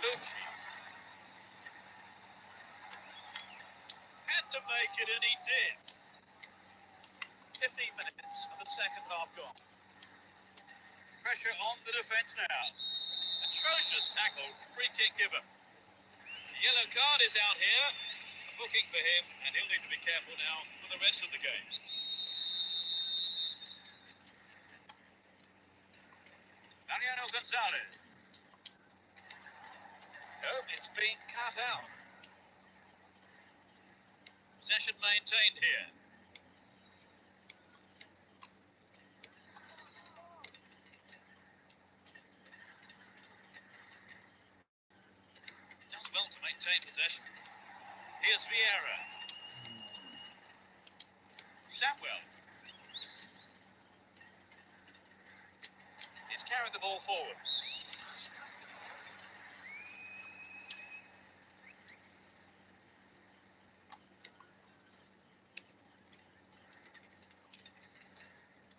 Lucci had to make it, and he did. 15 minutes of the second half gone. Pressure on the defence now. Atrocious tackle, free kick given. The yellow card is out here. A booking for him, and he'll need to be careful now for the rest of the game. Mariano Gonzalez. Oh, it's been cut out. Possession maintained here. Does well to maintain possession. Here's Vieira. Samuel. He's carried the ball forward.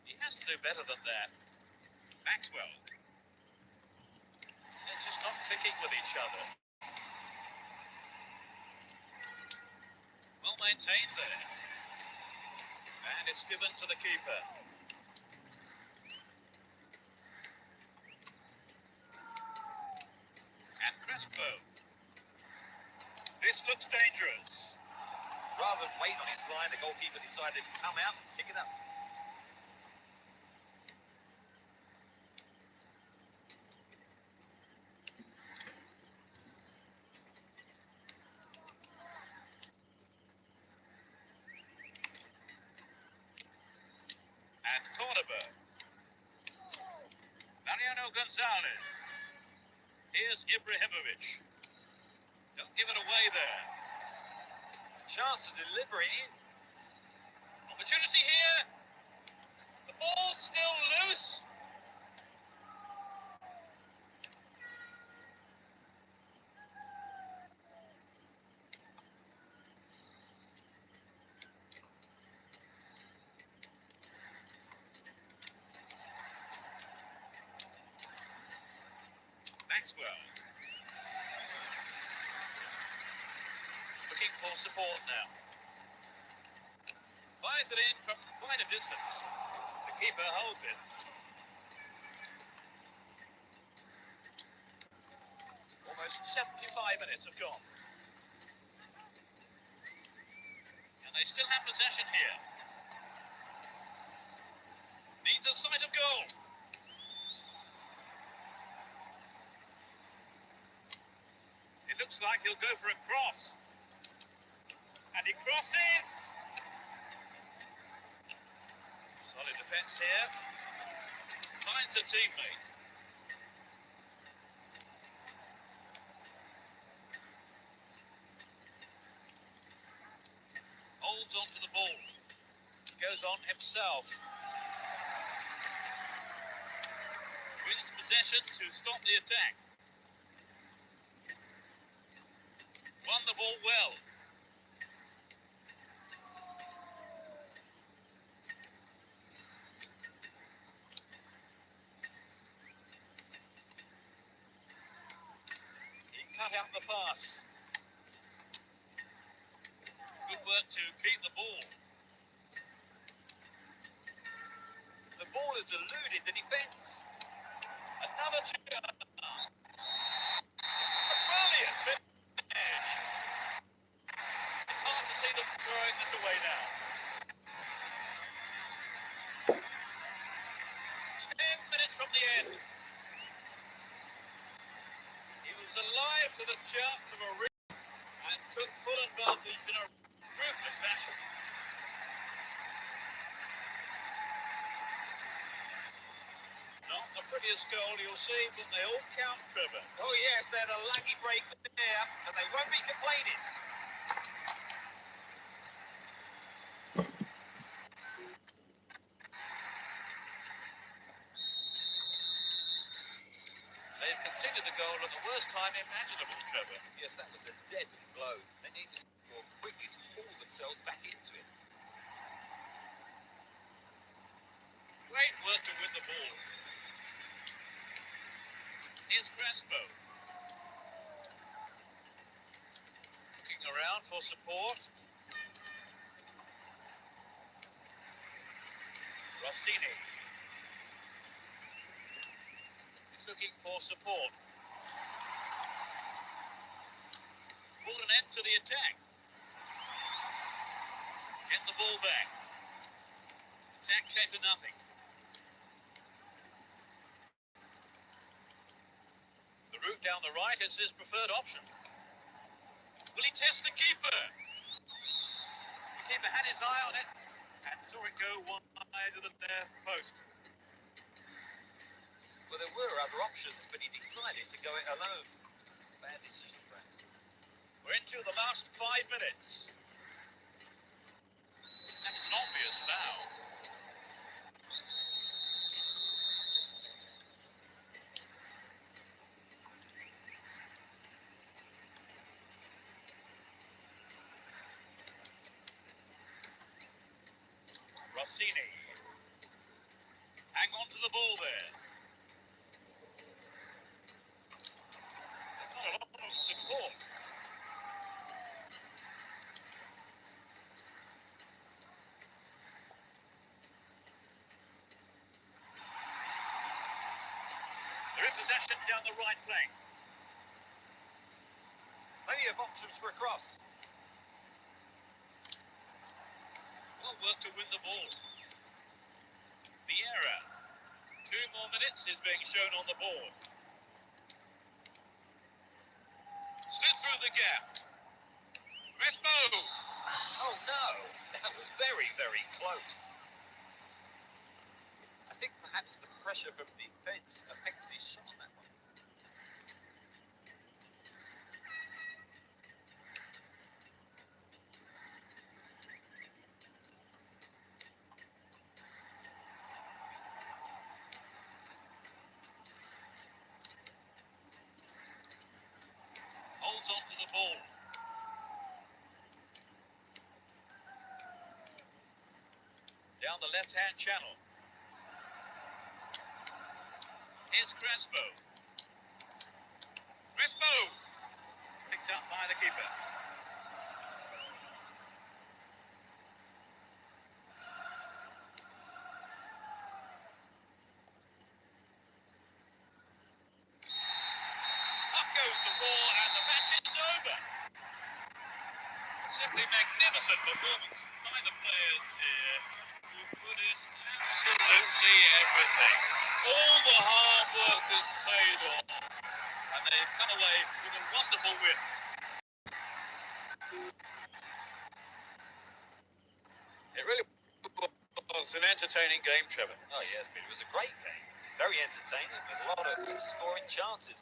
He has to do better than that. Maxwell. They're just not clicking with each other. Well maintained there. And it's given to the keeper. And Crespo. This looks dangerous. Rather than wait on his line, the goalkeeper decided to come out and pick it up. And Cordoba. Mariano Gonzalez. Here's Ibrahimovic. Don't give it away there. Chance to deliver it in. Opportunity here. The ball's still loose. Maxwell. Looking for support now. Fires it in from quite a distance. The keeper holds it. Almost 75 minutes have gone. And they still have possession here. Needs a sight of goal. It looks like he'll go for a cross. And he crosses. Solid defence here. Finds a teammate. Holds on to the ball. Goes on himself. Wins possession to stop the attack. Won the ball well. He cut out the pass. Good work to keep the ball. The ball has eluded the defence. Another chance. A brilliant finish. It's hard to see them throwing this away now. 10 minutes from the end. He was alive to the chance of a ring and took full advantage in a ruthless fashion. Not the prettiest goal you'll see, but they all count, Trevor. Oh yes, they had a lucky break there, but they won't be complaining. They've conceded the goal at the worst time imaginable, Trevor. Yes, that was a deadly blow. They need to score quickly to haul themselves back into it. Great work to win the ball. Here's Crespo. for support. Rossini. He's looking for support. Put an end to the attack. Get the ball back. Attack came to nothing. The route down the right is his preferred option. Will he test the keeper? The keeper had his eye on it and saw it go wide of the left post. Well, there were other options, but he decided to go it alone. Bad decision, perhaps. We're into the last 5 minutes. That is an obvious foul. Rossini. Hang on to the ball there. There's not a lot of support. They're in possession down the right flank. Plenty of options for a cross. Well work to win the ball. Vieira. 2 more minutes is being shown on the board. Slid through the gap. Crespo. Oh no, that was very, very close. I think perhaps the pressure from defence affected his shot on that one. Holds on to the ball. Down the left-hand channel. Here's Crespo. Crespo! Picked up by the keeper. Up goes the ball and the match is over. Simply magnificent performance by the players here who put in absolutely everything. All the hard work has paid off and they've come away with a wonderful win. It really was an entertaining game, Trevor. Oh yes, but it was a great game. Very entertaining with a lot of scoring chances.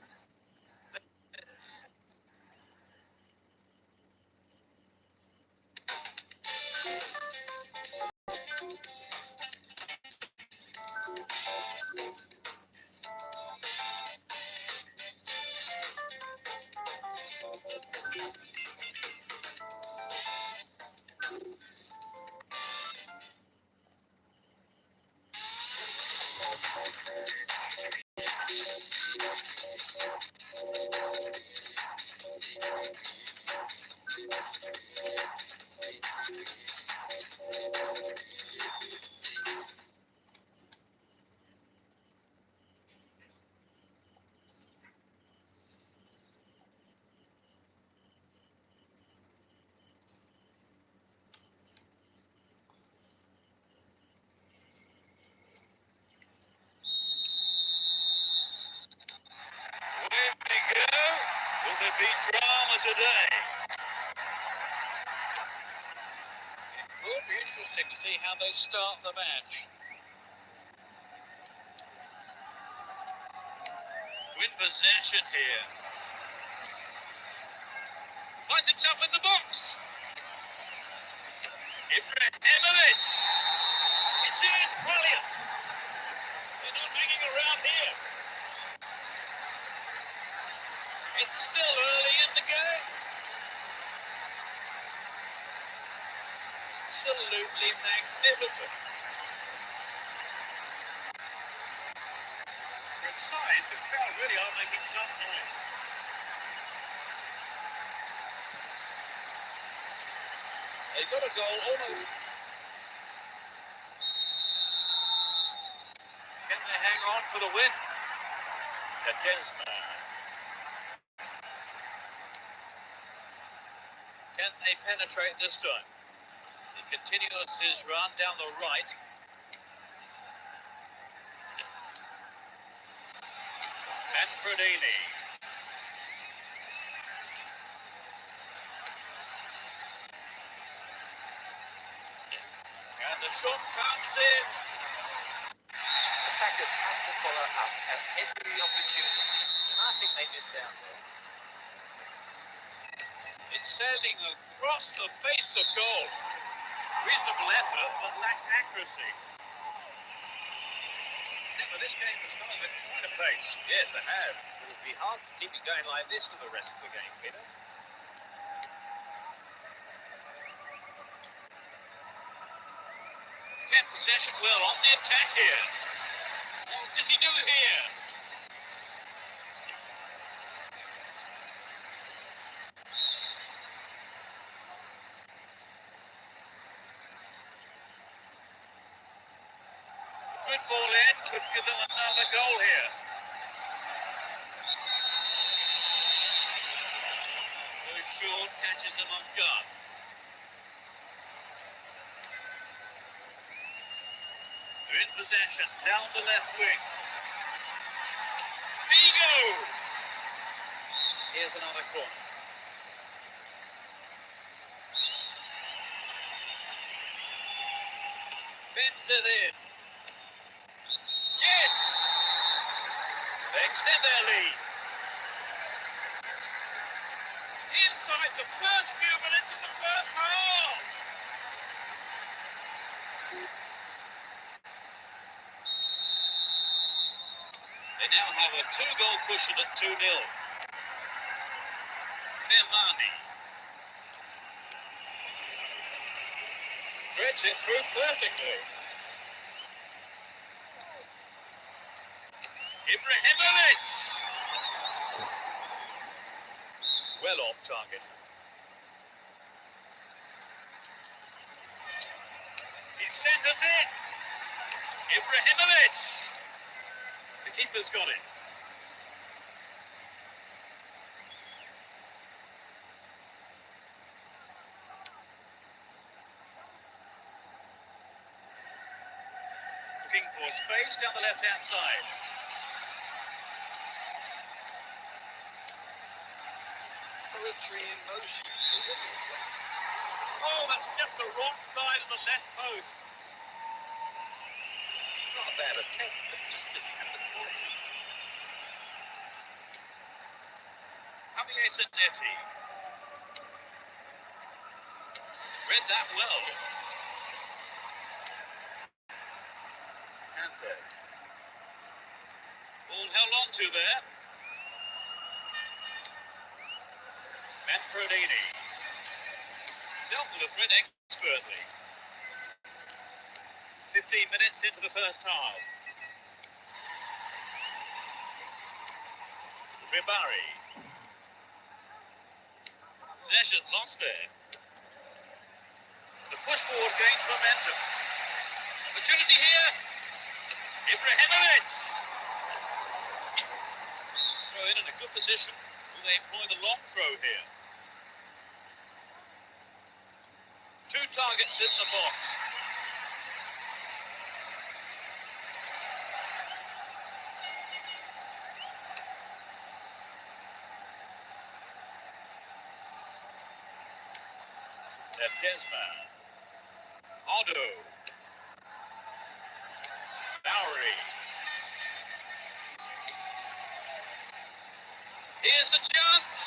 Where we go? Will there be drama today? It will be interesting to see how they start the match. Win possession here. Finds himself in the box. Ibrahimovic. It's in. Brilliant. They're not hanging around here. It's still early in the game. Absolutely magnificent. For its size, the crowd really are making some noise. They got a goal almost. Can they hang on for the win? Jangan. Can they penetrate this time? He continues his run down the right. Manfredini. And the shot comes in. Attackers have to follow up at every opportunity. I think they missed out there. It's sailing across the face of goal. Reasonable effort, but lacked accuracy. This game has started at quite a pace. Yes, they have. It would be hard to keep it going like this for the rest of the game, Peter. Kept possession well on the attack here. What did he do here? Good ball in, could give them another goal here. Very short, catches them off guard. They're in possession, down the left wing. Vigo! Here's another corner. Bends it in. Yes! They extend their lead. Inside the first few minutes of the first half. They now have a 2-goal cushion at 2-0. Fermani. Threads it through perfectly. Ibrahimovic! Well off target. He centers it! Ibrahimovic! The keeper's got it. Looking for space down the left-hand side. Poetry in motion. Terrific stuff. Oh, that's just the wrong side of the left post. Not a bad attempt, but just didn't have the quality. Javier Zanetti. Read that well. And ball held on to there. Manfredini. Dealt with the threat expertly. 15 minutes into the first half. Ribari. Possession lost there. The push forward gains momentum. Opportunity here. Ibrahimovic. Throw in a good position. Will they employ the long throw here? 2 targets in the box. Desma. Otto. Bowery. Here's a chance.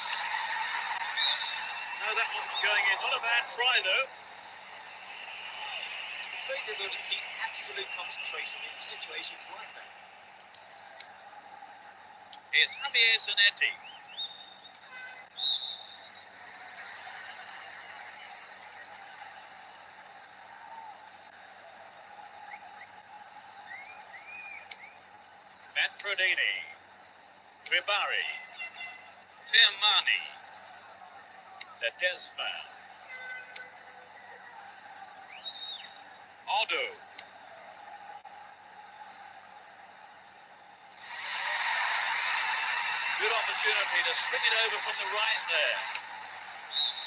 No, that wasn't going in. Not a bad try, though. It's very difficult to keep absolute concentration in situations like that. Here's Javier Zanetti. Manfredini. Ribari. Fermani. Desma. Ronaldo. Good opportunity to swing it over from the right there.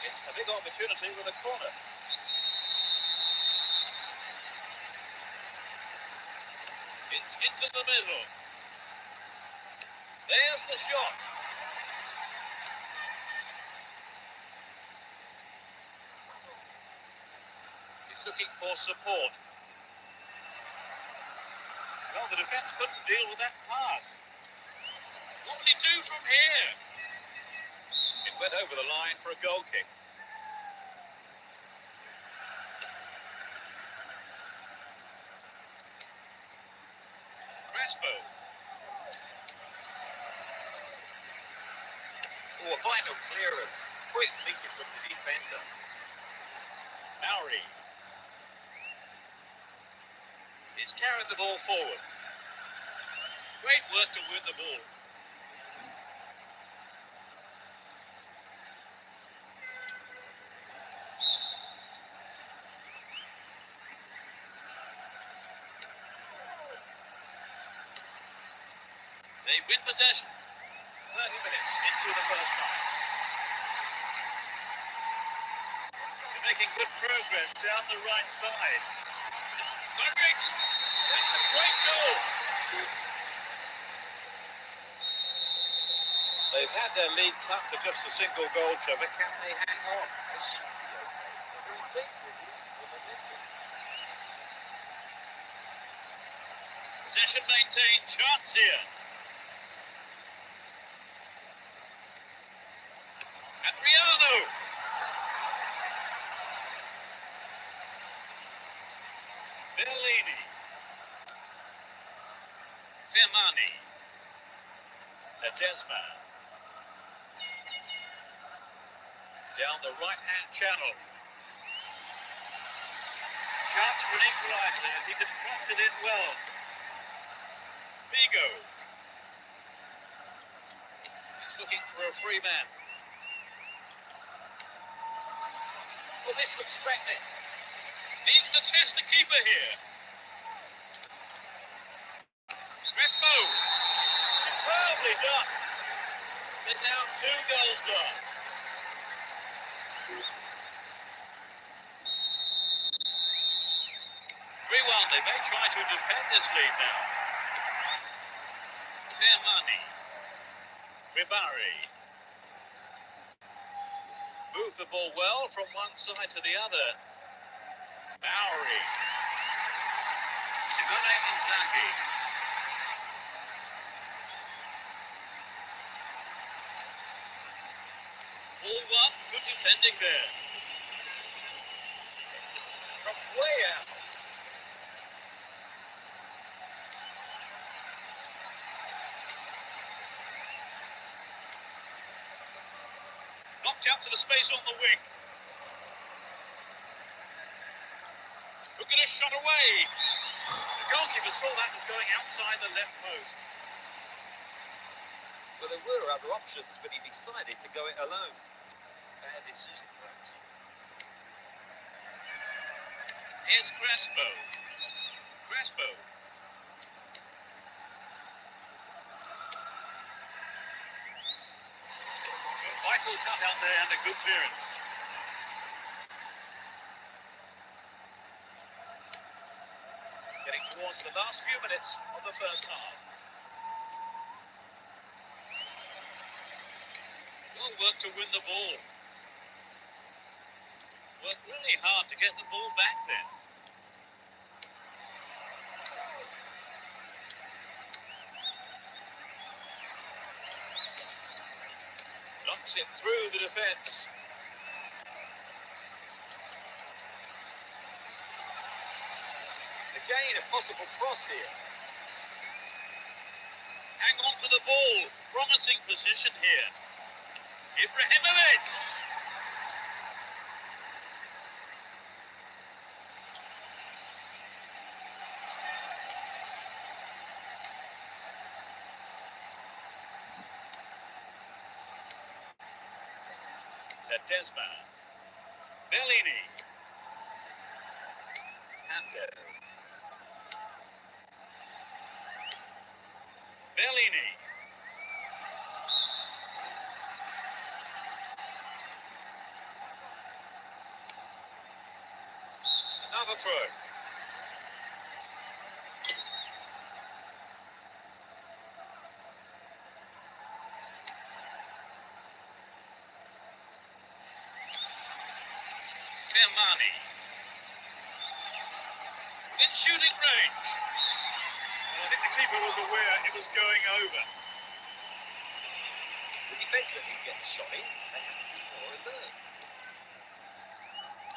It's a big opportunity with a corner. It's into the middle. There's the shot. He's looking for support. Well, the defence couldn't deal with that pass. What will he do from here? It went over the line for a goal kick. Crespo. Oh, a final clearance. Quick thinking from the defender. Maori. He's carried the ball forward. Great work to win the ball. They win possession. 30 minutes into the first half. They're making good progress down the right side. Margaret! That's a great goal! They've had their lead cut to just a single goal, Trevor. Can they hang on? They should be okay. They're in danger of losing the momentum. Possession maintained. Chance here. Adriano! Bellini. Firmani. Ledesma. Down the right-hand channel. Chance for an equaliser if he could cross it in well. Vigo. He's looking for a free man. Well, this looks threatening. Needs to test the keeper here. Crespo. Superbly done. They're now 2 goals up. 3-1. They may try to defend this lead now. Firmani. Ribari. Move the ball well from one side to the other. Maori. Simone Inzaghi. All one, good defending there. From way out. Knocked out to the space on the wing. Look at a shot away. The goalkeeper saw that was going outside the left post. Well, there were other options, but he decided to go it alone. Bad decision, perhaps. Here's Crespo. Crespo. A vital cut out there and a good clearance. Getting towards the last few minutes of the first half. Well worked to win the ball. Worked really hard to get the ball back then. Knocks it through the defence. Again, a possible cross here. Hang on to the ball. Promising position here. Ibrahimovic. Ledesma. Bellini. Tando. Bellini. Another throw. Fermani. Within shooting range. And I think the keeper was aware it was going over. The defence that didn't get the shot in, they have to be more alert.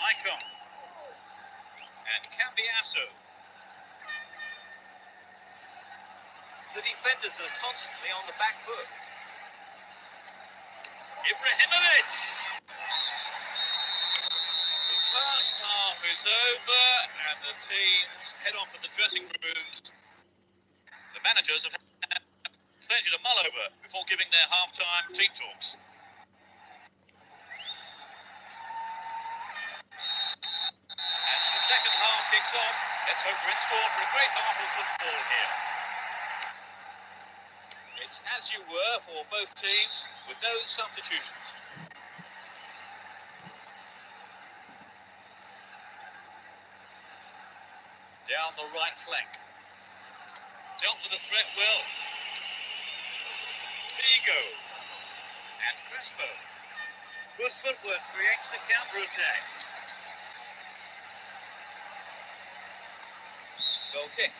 Icon. And Cambiasso. The defenders are constantly on the back foot. Ibrahimovic. The first half is over and the teams head off to the dressing rooms. The managers have had plenty to mull over before giving their half-time team talks. As the second half kicks off, let's hope we're in store for a great half of football here. It's as you were for both teams with no substitutions. Down the right flank. Dealt with the threat well. Figo. And Crespo. Good footwork creates the counter-attack. Goal kick.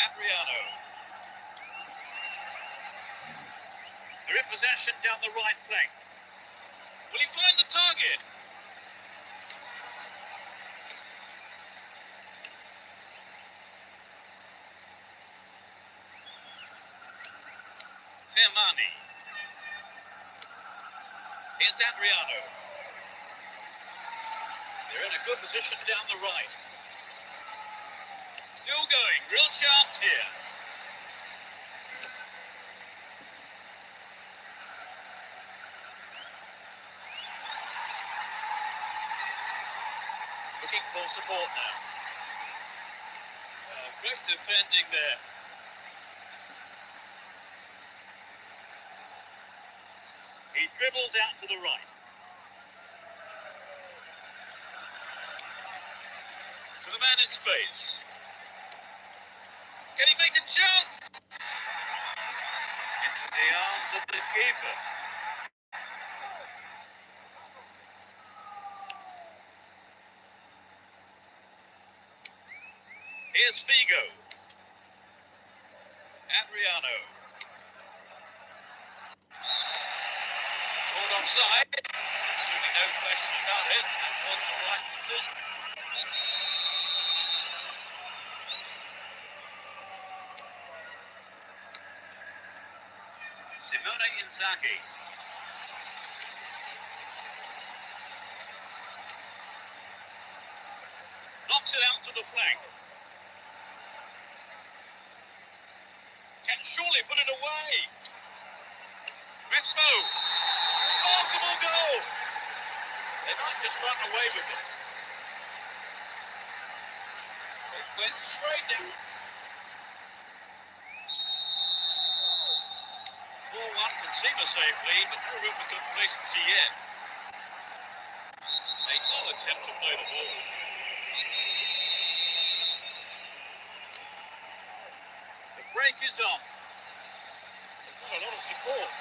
Adriano. They're in possession down the right flank. Will he find the target? Fermani. Here's Adriano. They're in a good position down the right. Still going, real chance here. Looking for support now. Great defending there. He dribbles out to the right. To the man in space. Can he make a chance? Into the arms of the keeper. Here's Figo. Adriano. Called offside. Absolutely no question about it. That was the right decision. Simone Inzaghi. Knocks it out to the flank. Can surely put it away. Crespo. Remarkable goal. They might just run away with this. It went straight down. 4-1 can seem a safe lead, but no room for complacency yet. Made no attempt to play the ball. The break is on. There's not a lot of support.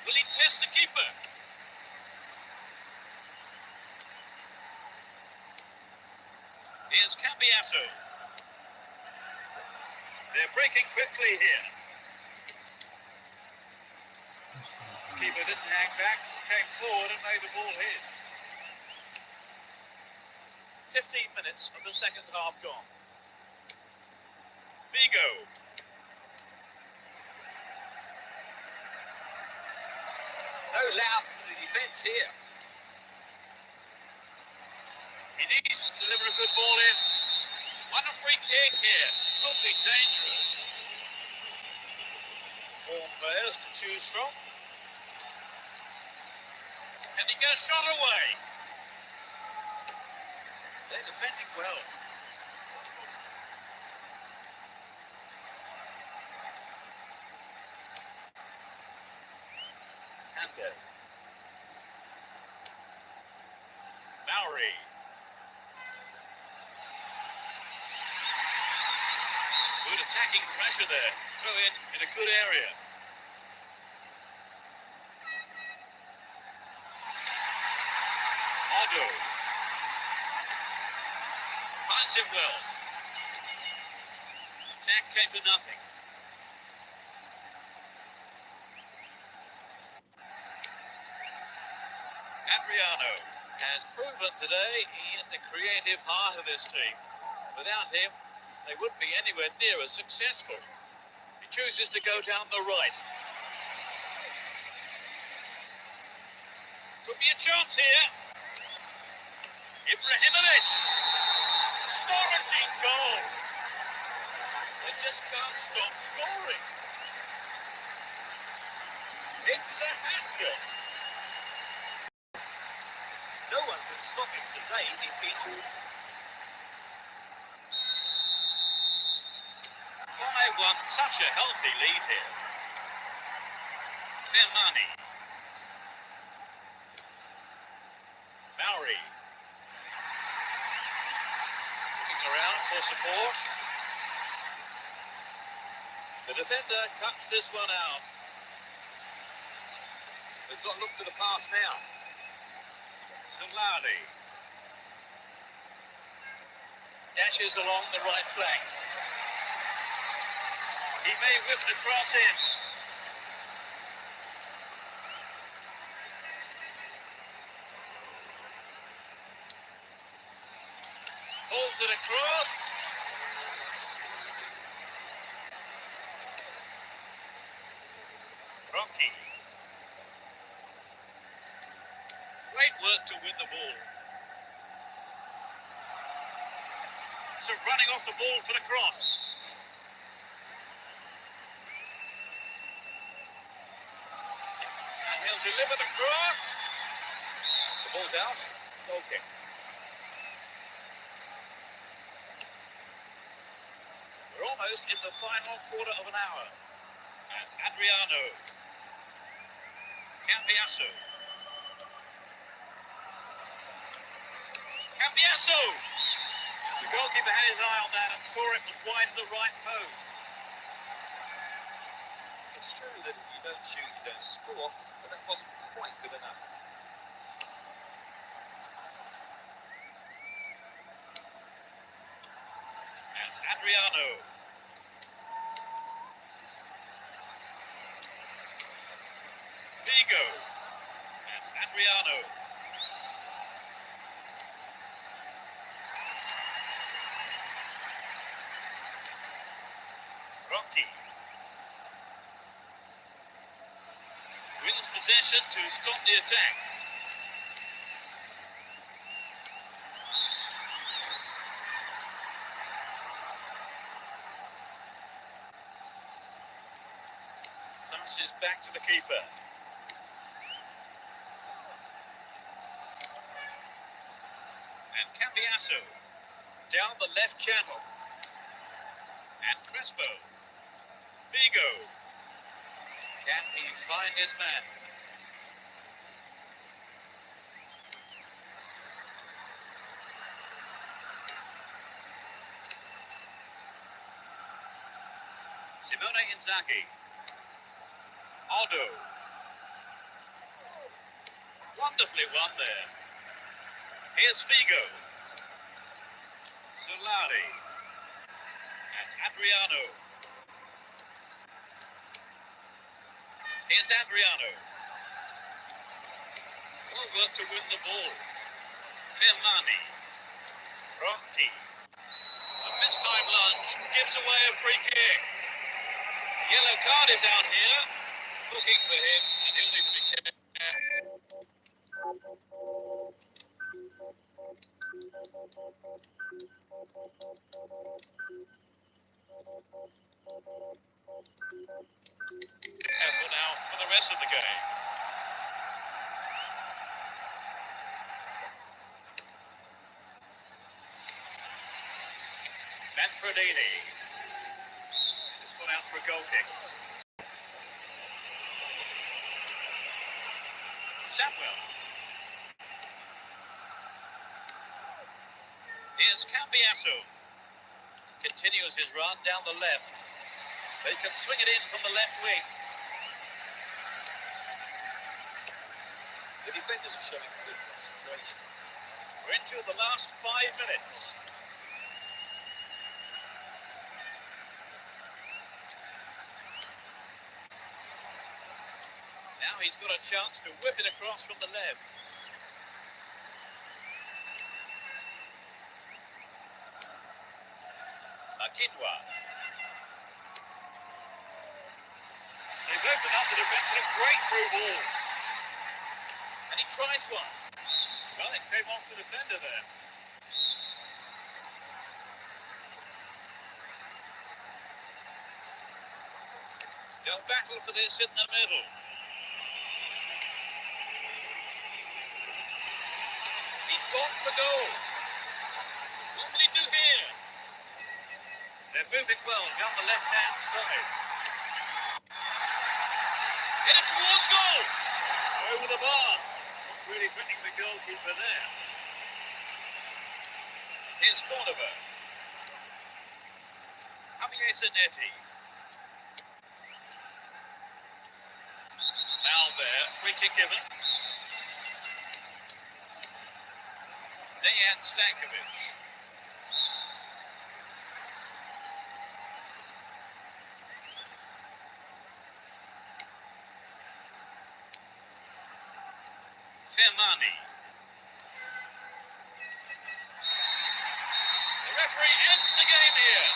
Will he test the keeper? Here's Cambiasso. They're breaking quickly here. Keeper didn't hang back, came forward and made the ball his. 15 minutes of the second half gone. Figo. No let up for the defence here. He needs to deliver a good ball in. What a free kick here. Could be dangerous. 4 players to choose from. And he gets shot away. They're defending well. Hando. Maori. Good attacking pressure there. Throw in a good area. Hallo. Finds him well. Attack came to nothing. Adriano has proven today he is the creative heart of this team. Without him, they wouldn't be anywhere near as successful. He chooses to go down the right. Could be a chance here. Ibrahimovic. Astonishing goal. They just can't stop scoring. It's a hat-trick. No one can stop him today. He's been 5-1, such a healthy lead here. Fermani. Maori. Looking around for support. The defender cuts this one out. He's got to look for the pass now. Solari. Dashes along the right flank. He may whip the cross in. Pulls it across. Rocky. Great work to win the ball. So running off the ball for the cross. And he'll deliver the cross. The ball's out. Goal kick. We're almost in the final quarter of an hour. And Adriano. Cambiasso. Cambiasso! The goalkeeper had his eye on that and saw it was wide of the right post. It's true that if you don't shoot, you don't score, but that wasn't quite good enough. And Adriano. Vigo. And Adriano. Rocky. Wins possession to stop the attack. Passes back to the keeper. And Cambiasso down the left channel. And Crespo. Vigo. Can he find his man? Simone Inzaghi. Aldo. Wonderfully won there. Here's Vigo. Solari. And Adriano. Here's Adriano. Well work to win the ball. Fermani. Rocky. A mistimed lunge gives away a free kick. Yellow card is out here. Looking for him, and he'll need to be careful. Careful now for the rest of the game. Berardini. It's gone out for a goal kick. Samuel. Here's Cambiasso. Continues his run down the left. They can swing it in from the left wing. The defenders are showing good concentration. We're into the last 5 minutes. Now he's got a chance to whip it across from the left. Akinwa. They've opened up the defence with a great through ball. And he tries one. Well, it came off the defender there. They'll battle for this in the middle. He's gone for goal. What will he do here? They're moving well down the left-hand side. Hit it towards goal. Over the bar. Not really fitting the goalkeeper there. Here's Cordoba. Javier Zanetti. Foul there. Free kick given. Dejan Stankovic. Fermani. The referee ends the game here.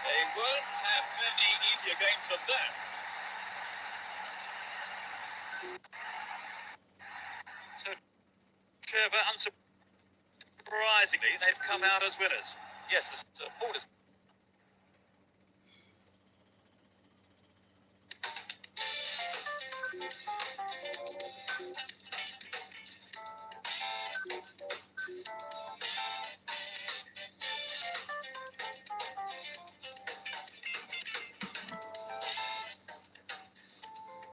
They won't have many easier games than that. So, Trevor, unsurprisingly, they've come out as winners. Yes, the supporters.